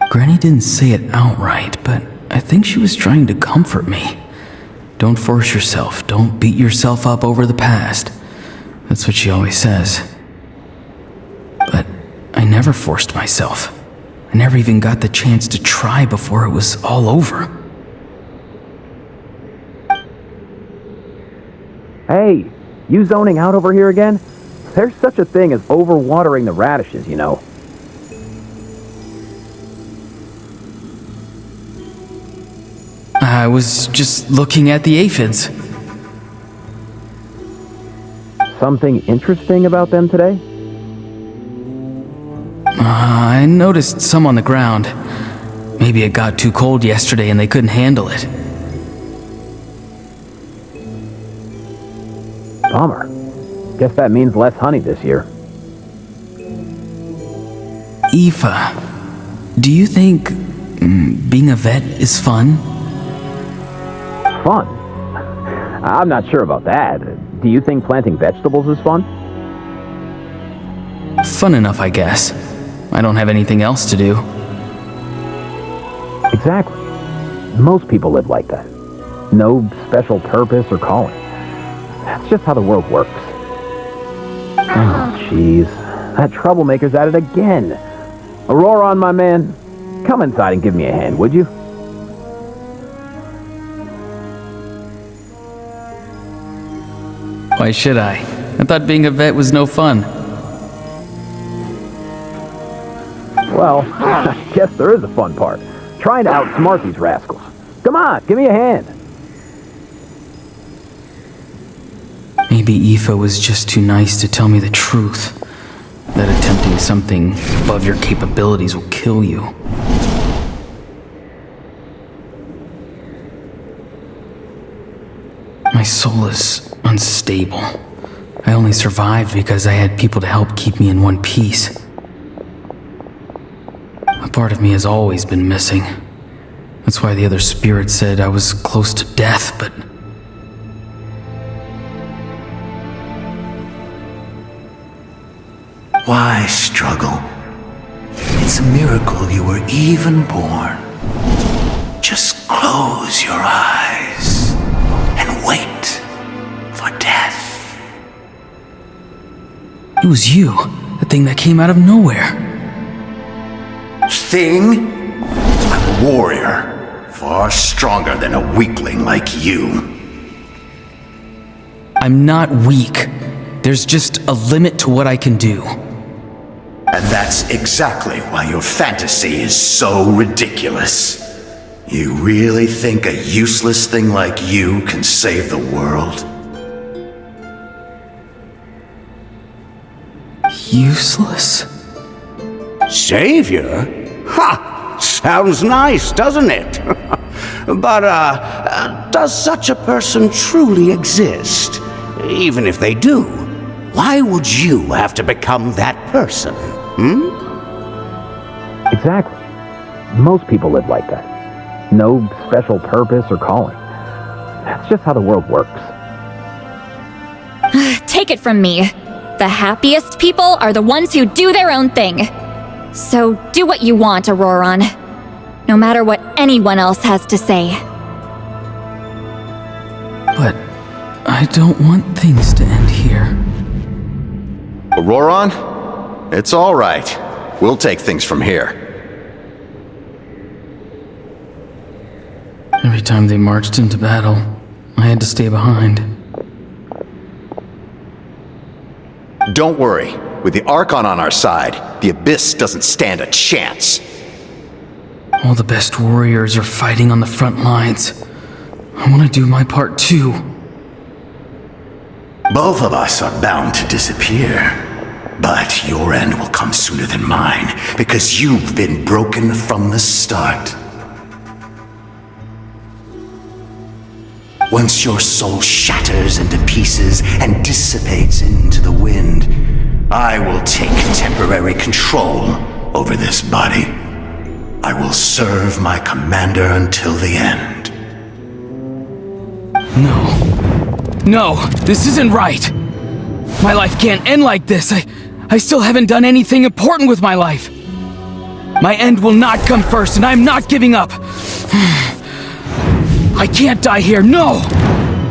Granny didn't say it outright, but I think she was trying to comfort me. Don't force yourself. Don't beat yourself up over the past. That's what she always says. But I never forced myself. I never even got the chance to try before it was all over. Hey, you zoning out over here again? There's such a thing as overwatering the radishes, you know. I was just looking at the aphids. Something interesting about them today? I noticed some on the ground. Maybe it got too cold yesterday and they couldn't handle it. Bummer. Guess that means less honey this year. Aoife, do you think being a vet is fun? Fun? I'm not sure about that. Do you think planting vegetables is fun? Fun enough, I guess. I don't have anything else to do. Exactly. Most people live like that. No special purpose or calling. That's just how the world works. Oh, jeez. That troublemaker's at it again. Auroron, my man, come inside and give me a hand, would you? Why should I? I thought being a vet was no fun. Well, I guess there is a fun part. Trying to outsmart these rascals. Come on, give me a hand. Maybe Aoife was just too nice to tell me the truth. That attempting something above your capabilities will kill you. My soul is unstable. I only survived because I had people to help keep me in one piece. A part of me has always been missing. That's why the other spirit said I was close to death, but... Why struggle? It's a miracle you were even born. Just close your eyes and wait for death. It was you, the thing that came out of nowhere. Thing? I'm a warrior, far stronger than a weakling like you. I'm not weak. There's just a limit to what I can do. And that's exactly why your fantasy is so ridiculous. You really think a useless thing like you can save the world? Useless? Savior? Ha! Sounds nice, doesn't it? But, does such a person truly exist? Even if they do, why would you have to become that person? Exactly. Most people live like that. No special purpose or calling. That's just how the world works. Take it from me. The happiest people are the ones who do their own thing. So do what you want, Auroron. No no matter what anyone else has to say. But I don't want things to end here. Auroron? It's all right. We'll take things from here. Every time they marched into battle, I had to stay behind. Don't worry. With the Archon on our side, the Abyss doesn't stand a chance. All the best warriors are fighting on the front lines. I want to do my part too. Both of us are bound to disappear. But your end will come sooner than mine, because you've been broken from the start. Once your soul shatters into pieces and dissipates into the wind, I will take temporary control over this body. I will serve my commander until the end. No, this isn't right. My life can't end like this. I still haven't done anything important with my life. My end will not come first, and I'm not giving up. I can't die here, no!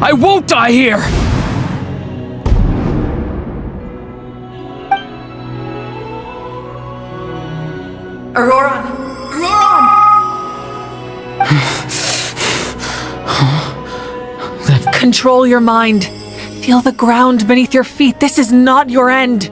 I won't die here! Auroron! Control your mind. Feel the ground beneath your feet. This is not your end.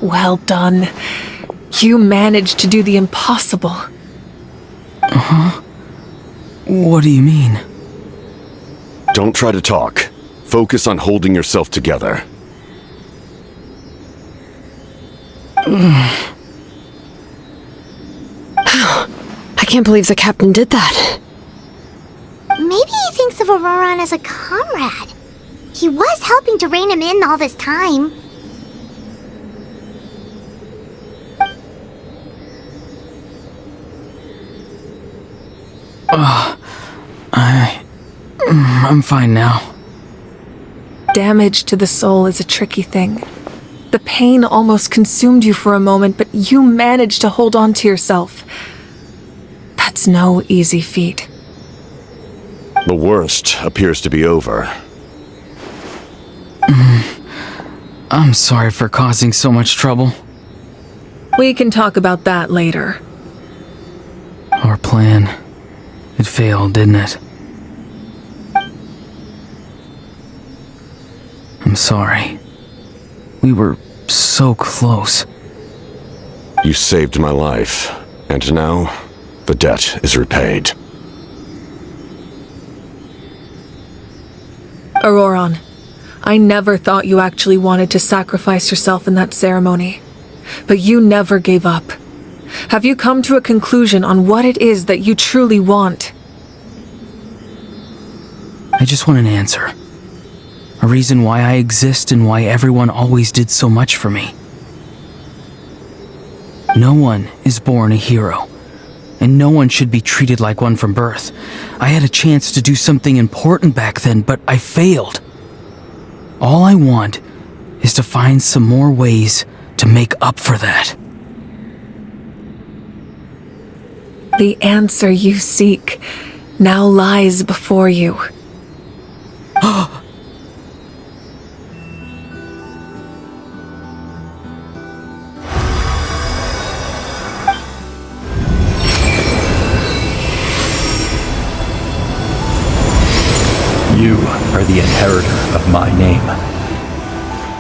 Well done. You managed to do the impossible. Uh-huh. What do you mean? Don't try to talk. Focus on holding yourself together. I can't believe the captain did that. Maybe he thinks of Auroron as a comrade. He was helping to rein him in all this time. I'm fine now. Damage to the soul is a tricky thing. The pain almost consumed you for a moment, but you managed to hold on to yourself. That's no easy feat. The worst appears to be over. I'm sorry for causing so much trouble. We can talk about that later. Our plan, it failed, didn't it? I'm sorry. We were so close. You saved my life, and now the debt is repaid. Auroron, I never thought you actually wanted to sacrifice yourself in that ceremony. But you never gave up. Have you come to a conclusion on what it is that you truly want? I just want an answer. A reason why I exist and why everyone always did so much for me. No one is born a hero, and no one should be treated like one from birth. I had a chance to do something important back then, but I failed. All I want is to find some more ways to make up for that. The answer you seek now lies before you. You are the inheritor of my name.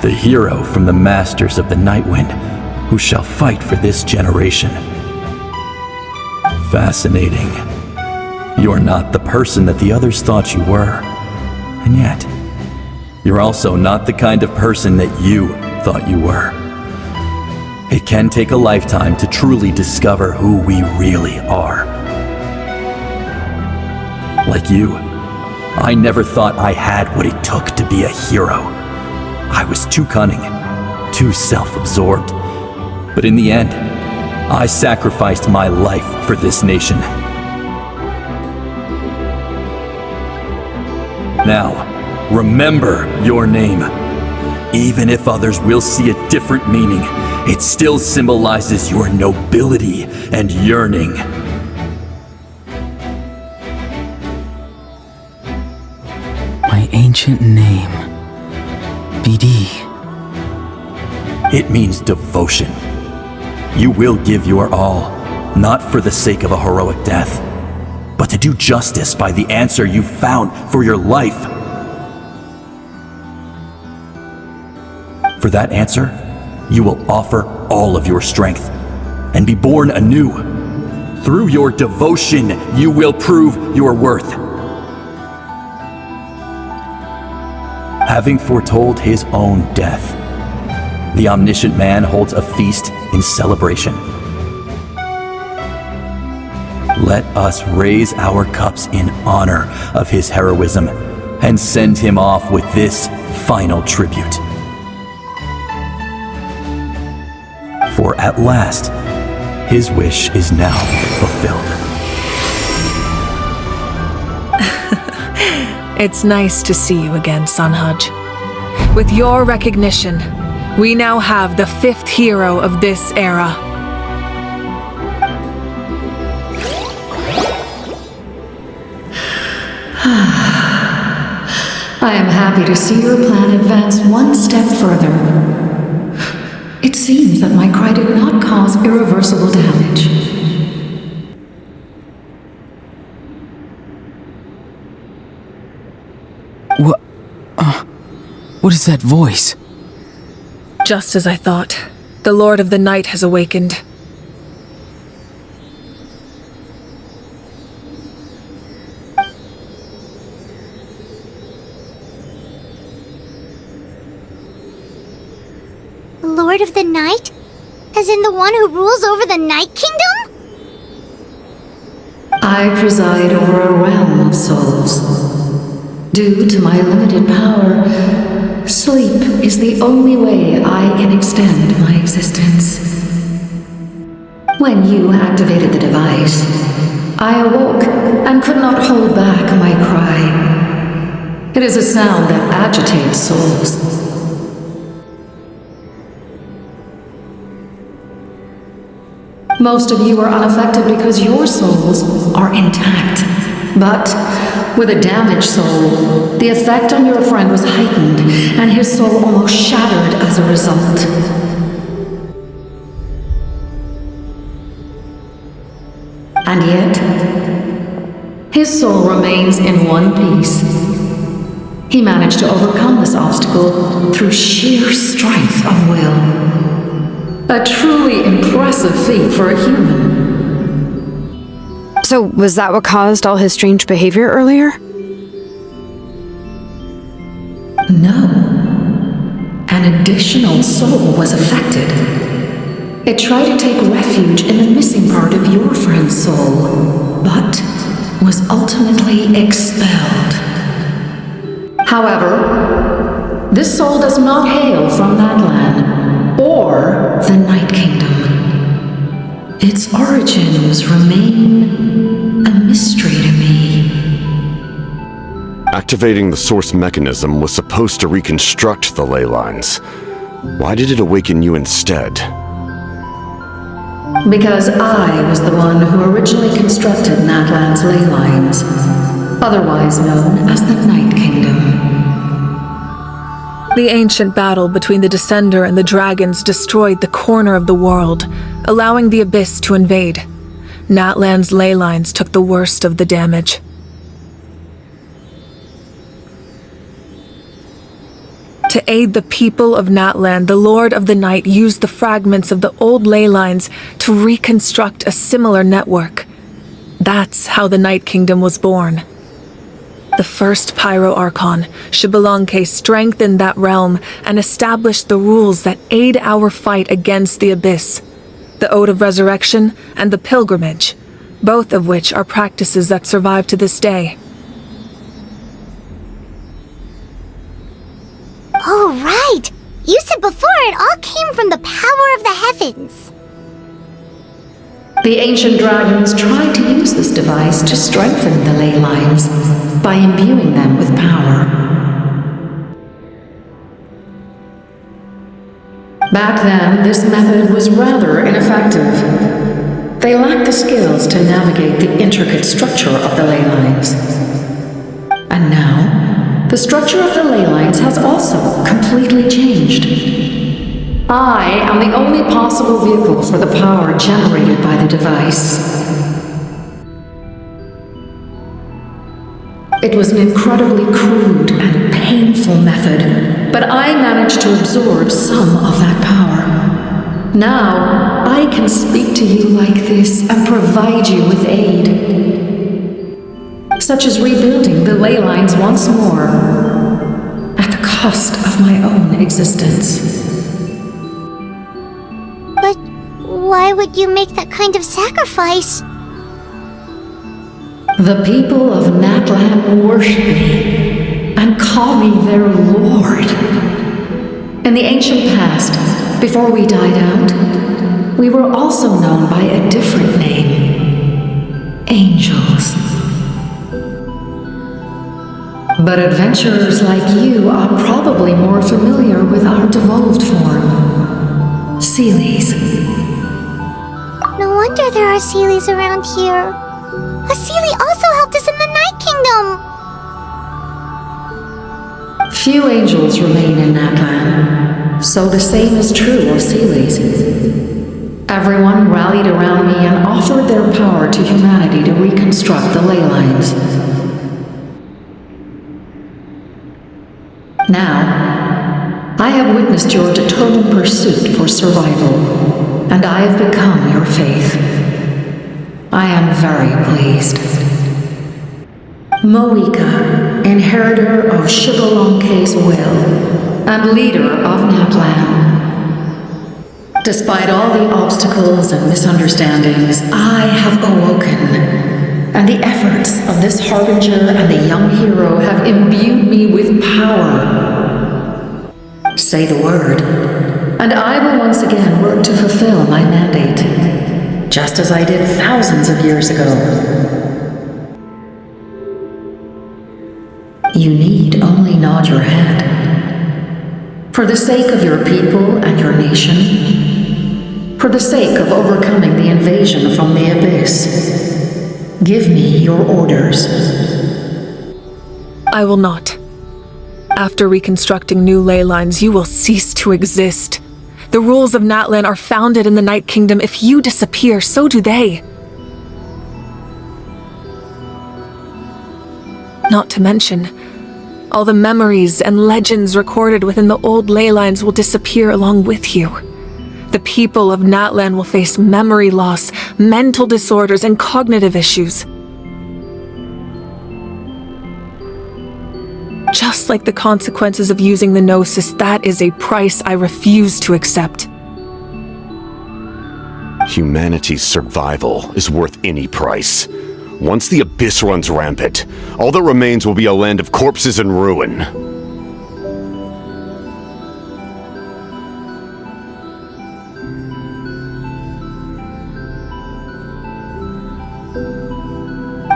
The hero from the Masters of the Nightwind, who shall fight for this generation. Fascinating. You're not the person that the others thought you were. And yet, You're also not the kind of person that you thought you were. It can take a lifetime to truly discover who we really are. Like you, I never thought I had what it took to be a hero. I was too cunning, too self-absorbed. But in the end, I sacrificed my life for this nation. Now, remember your name. Even if others will see a different meaning, it still symbolizes your nobility and yearning. My ancient name. BD. It means devotion. You will give your all, not for the sake of a heroic death, but to do justice by the answer you found for your life. For that answer, you will offer all of your strength and be born anew. Through your devotion, you will prove your worth. Having foretold his own death, the omniscient man holds a feast in celebration. Let us raise our cups in honor of his heroism and send him off with this final tribute. For at last, his wish is now fulfilled. It's nice to see you again, Sunhudge. With your recognition, we now have the 5th hero of this era. I am happy to see your plan advance one step further. It seems that my cry did not cause irreversible damage. What is that voice? Just as I thought, the Lord of the Night has awakened. The Lord of the Night? As in the one who rules over the Night Kingdom? I preside over a realm of souls. Due to my limited power, sleep is the only way I can extend my existence. When you activated the device, I awoke and could not hold back my cry. It is a sound that agitates souls. Most of you are unaffected because your souls are intact. But with a damaged soul, the effect on your friend was heightened, and his soul almost shattered as a result. And yet, his soul remains in one piece. He managed to overcome this obstacle through sheer strength of will. A truly impressive feat for a human. So, was that what caused all his strange behavior earlier? No. An additional soul was affected. It tried to take refuge in the missing part of your friend's soul, but was ultimately expelled. However, this soul does not hail from Natla or the Night Kingdom. Its origins remain a mystery to me. Activating the source mechanism was supposed to reconstruct the ley lines. Why did it awaken you instead? Because I was the one who originally constructed Natlan's ley lines, otherwise known as the Night Kingdom. The ancient battle between the Descender and the dragons destroyed the corner of the world, allowing the Abyss to invade. Natlan's ley lines took the worst of the damage. To aid the people of Natlan, the Lord of the Night used the fragments of the old ley lines to reconstruct a similar network. That's how the Night Kingdom was born. The first Pyro Archon, Xbalanque, strengthened that realm and established the rules that aid our fight against the Abyss. The Ode of Resurrection and the Pilgrimage, both of which are practices that survive to this day. Oh, right! You said before it all came from the power of the heavens. The ancient dragons tried to use this device to strengthen the ley lines by imbuing them with power. Back then, this method was rather ineffective. They lacked the skills to navigate the intricate structure of the ley lines. And now, the structure of the ley lines has also completely changed. I am the only possible vehicle for the power generated by the device. It was an incredibly crude and painful method, but I managed to absorb some of that power. Now, I can speak to you like this and provide you with aid, such as rebuilding the ley lines once more, at the cost of my own existence. But why would you make that kind of sacrifice? The people of Natla worship me and call me their lord. In the ancient past, before we died out, we were also known by a different name: angels. But adventurers like you are probably more familiar with our devolved form, Seelies. No wonder there are Seelies around here. A Seelie also helped us in the Night Kingdom. Few angels remain in Natlan, so the same is true of Seelies. Everyone rallied around me and offered their power to humanity to reconstruct the ley lines. Now, I have witnessed your determined pursuit for survival, and I have become your faith. I am very pleased. Moika, inheritor of Xbalanque's will, and leader of Natlan. Despite all the obstacles and misunderstandings, I have awoken, and the efforts of this harbinger and the young hero have imbued me with power. Say the word, and I will once again work to fulfill my mandate, just as I did thousands of years ago. You need only nod your head. For the sake of your people and your nation, for the sake of overcoming the invasion from the Abyss, give me your orders. I will not. After reconstructing new ley lines, you will cease to exist. The rules of Natlan are founded in the Night Kingdom. If you disappear, so do they. Not to mention, all the memories and legends recorded within the old ley lines will disappear along with you. The people of Natlan will face memory loss, mental disorders, and cognitive issues. Just like the consequences of using the Gnosis, that is a price I refuse to accept. Humanity's survival is worth any price. Once the Abyss runs rampant, all that remains will be a land of corpses and ruin.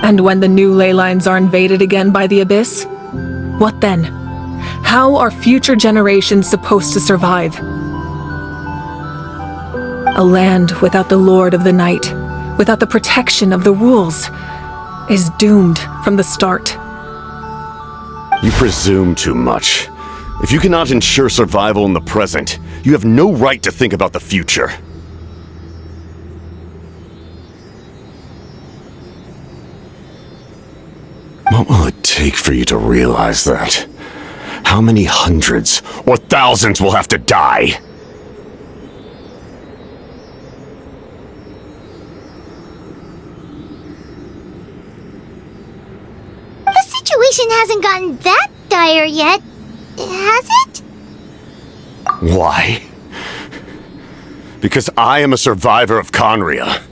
And when the new ley lines are invaded again by the Abyss, what then? How are future generations supposed to survive? A land without the Lord of the Night, without the protection of the rules, is doomed from the start. You presume too much. If you cannot ensure survival in the present, you have no right to think about the future. What will it take for you to realize that? How many hundreds or thousands will have to die? The situation hasn't gotten that dire yet, has it? Why? Because I am a survivor of Conria.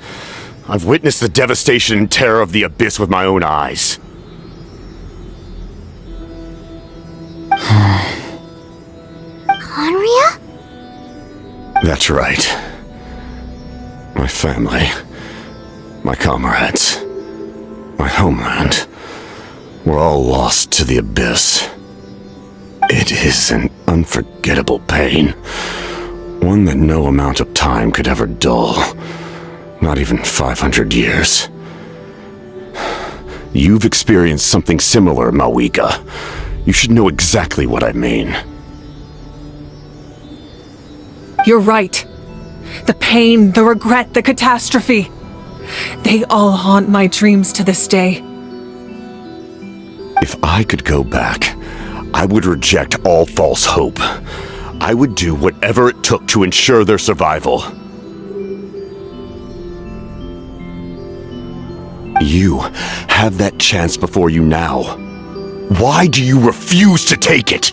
I've witnessed the devastation and terror of the Abyss with my own eyes. Conria? That's right. My family, my comrades, my homeland, were all lost to the Abyss. It is an unforgettable pain, one that no amount of time could ever dull, not even 500 years. You've experienced something similar, Mawika. You should know exactly what I mean. You're right. The pain, the regret, the catastrophe. They all haunt my dreams to this day. If I could go back, I would reject all false hope. I would do whatever it took to ensure their survival. You have that chance before you now. Why do you refuse to take it?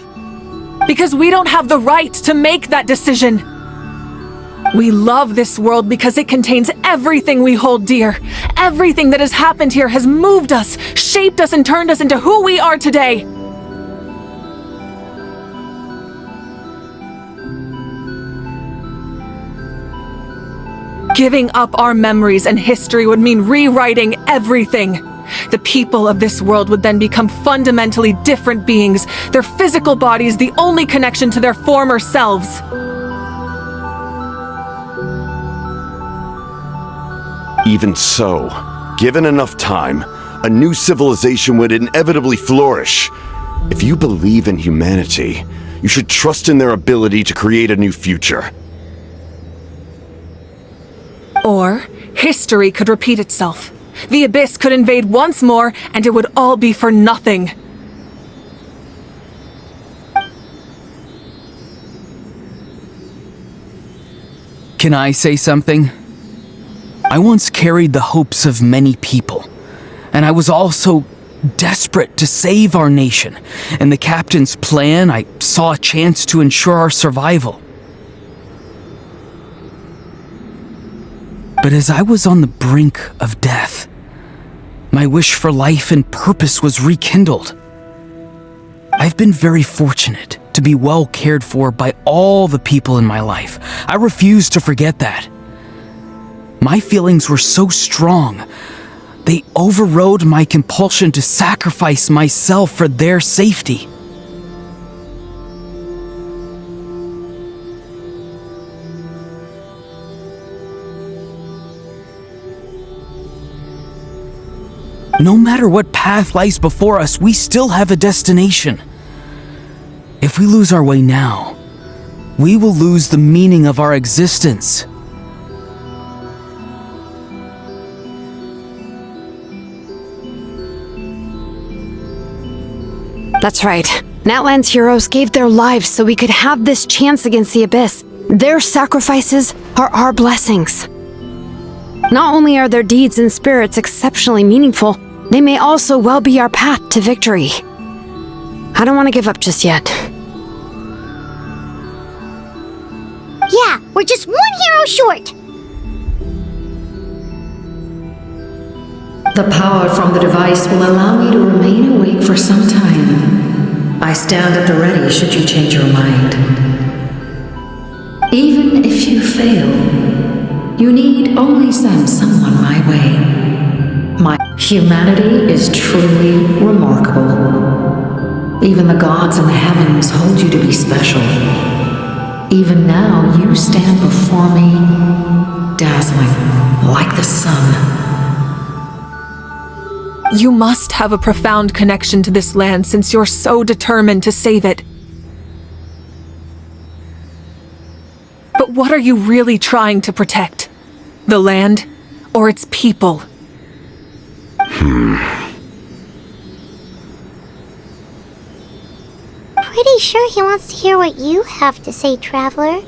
Because we don't have the right to make that decision. We love this world because it contains everything we hold dear. Everything that has happened here has moved us, shaped us, and turned us into who we are today. Giving up our memories and history would mean rewriting everything. The people of this world would then become fundamentally different beings, their physical bodies the only connection to their former selves. Even so, given enough time, a new civilization would inevitably flourish. If you believe in humanity, you should trust in their ability to create a new future. Or, history could repeat itself. The Abyss could invade once more, and it would all be for nothing. Can I say something? I once carried the hopes of many people, and I was also desperate to save our nation. In the captain's plan, I saw a chance to ensure our survival. But as I was on the brink of death, my wish for life and purpose was rekindled. I've been very fortunate to be well cared for by all the people in my life. I refuse to forget that. My feelings were so strong, they overrode my compulsion to sacrifice myself for their safety. No matter what path lies before us, we still have a destination. If we lose our way now, we will lose the meaning of our existence. That's right. Natlan's heroes gave their lives so we could have this chance against the Abyss. Their sacrifices are our blessings. Not only are their deeds and spirits exceptionally meaningful, they may also well be our path to victory. I don't want to give up just yet. Yeah, we're just one hero short. The power from the device will allow me to remain awake for some time. I stand at the ready should you change your mind. Even if you fail, you need only send someone my way. My humanity is truly remarkable. Even the gods in the heavens hold you to be special. Even now, you stand before me, dazzling like the sun. You must have a profound connection to this land since you're so determined to save it. But what are you really trying to protect? The land or its people? Pretty sure he wants to hear what you have to say, Traveler.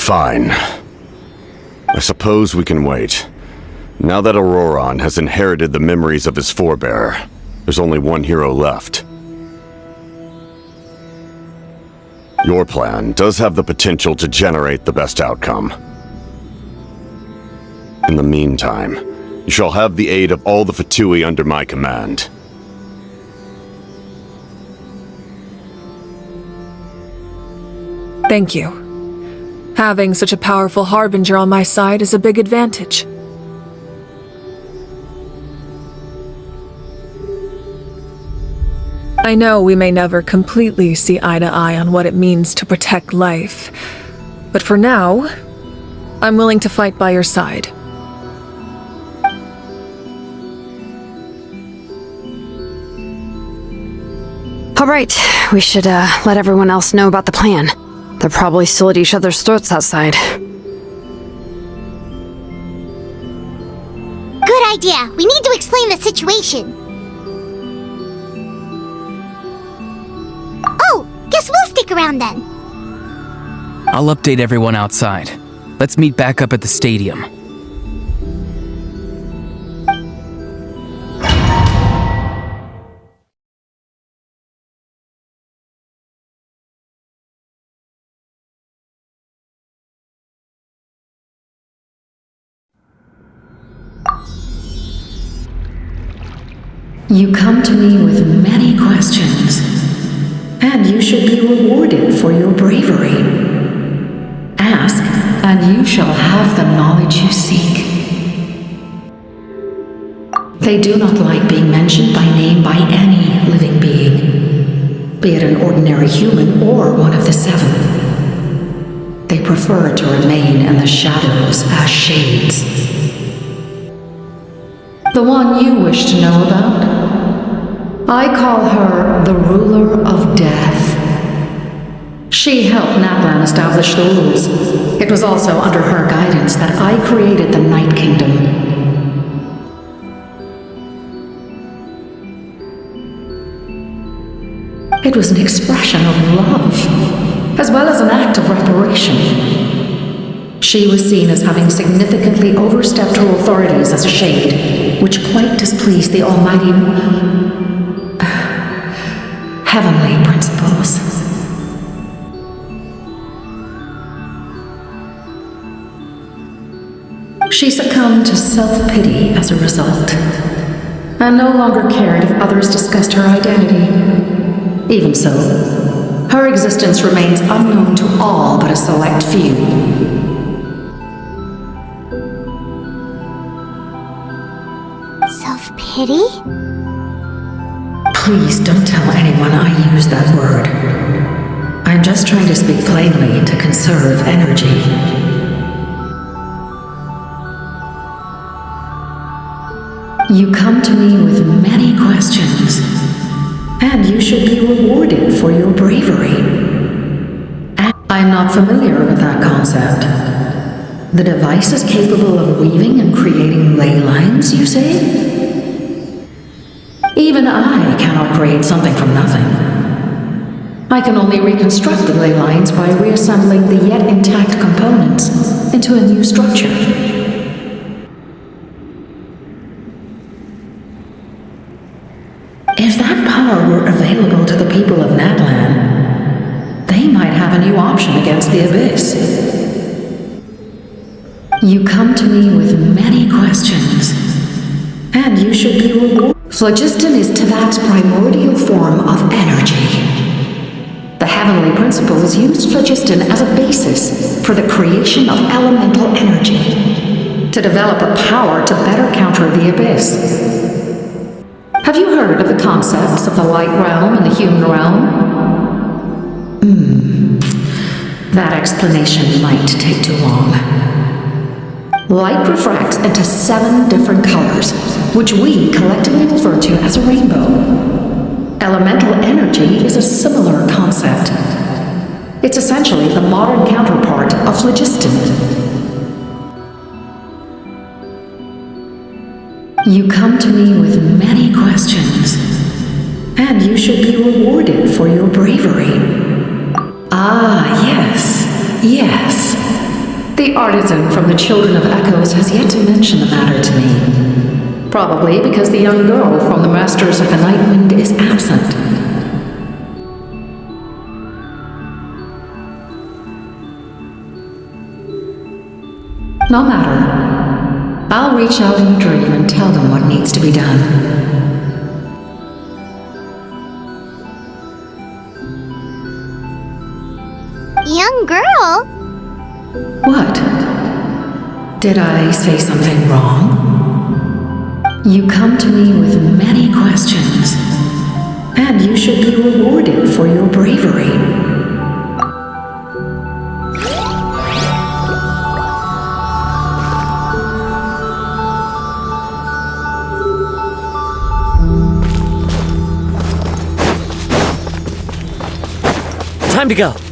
Fine. I suppose we can wait. Now that Auroron has inherited the memories of his forebearer, there's only one hero left. Your plan does have the potential to generate the best outcome. In the meantime, you shall have the aid of all the Fatui under my command. Thank you. Having such a powerful harbinger on my side is a big advantage. I know we may never completely see eye to eye on what it means to protect life, but for now, I'm willing to fight by your side. All right, we should let everyone else know about the plan. They're probably still at each other's throats outside. Good idea. We need to explain the situation. Oh, guess we'll stick around then. I'll update everyone outside. Let's meet back up at the stadium. You come to me with many questions, and you should be rewarded for your bravery. Ask, and you shall have the knowledge you seek. They do not like being mentioned by name by any living being, be it an ordinary human or one of the seven. They prefer to remain in the shadows as shades. The one you wish to know about? I call her the ruler of death. She helped Natla establish the rules. It was also under her guidance that I created the Night Kingdom. It was an expression of love, as well as an act of reparation. She was seen as having significantly overstepped her authorities as a shade, which quite displeased the almighty heavenly principles. She succumbed to self-pity as a result, and no longer cared if others discussed her identity. Even so, her existence remains unknown to all but a select few. Self-pity? Please don't tell anyone I use that word. I'm just trying to speak plainly to conserve energy. You come to me with many questions, and you should be rewarded for your bravery. I'm not familiar with that concept. The device is capable of weaving and creating ley lines, you say? Even I cannot create something from nothing. I can only reconstruct the ley lines by reassembling the yet intact components into a new structure. If that power were available to the people of Natlan, they might have a new option against the Abyss. You come to me with many questions, and you should be rewarded. Phlogiston is Teyvat's primordial form of energy. The heavenly principles used phlogiston as a basis for the creation of elemental energy, to develop a power to better counter the Abyss. Have you heard of the concepts of the light realm and the human realm? That explanation might take too long. Light refracts into 7 different colors, which we collectively refer to as a rainbow. Elemental energy is a similar concept. It's essentially the modern counterpart of phlogiston. You come to me with many questions, and you should be rewarded for your bravery. Ah, yes, yes. artisan from the Children of Echoes has yet to mention the matter to me. Probably because the young girl from the Masters of the Nightwind is absent. No matter. I'll reach out in a dream and tell them what needs to be done. Young girl? What? Did I say something wrong? You come to me with many questions, and you should be rewarded for your bravery. Time to go.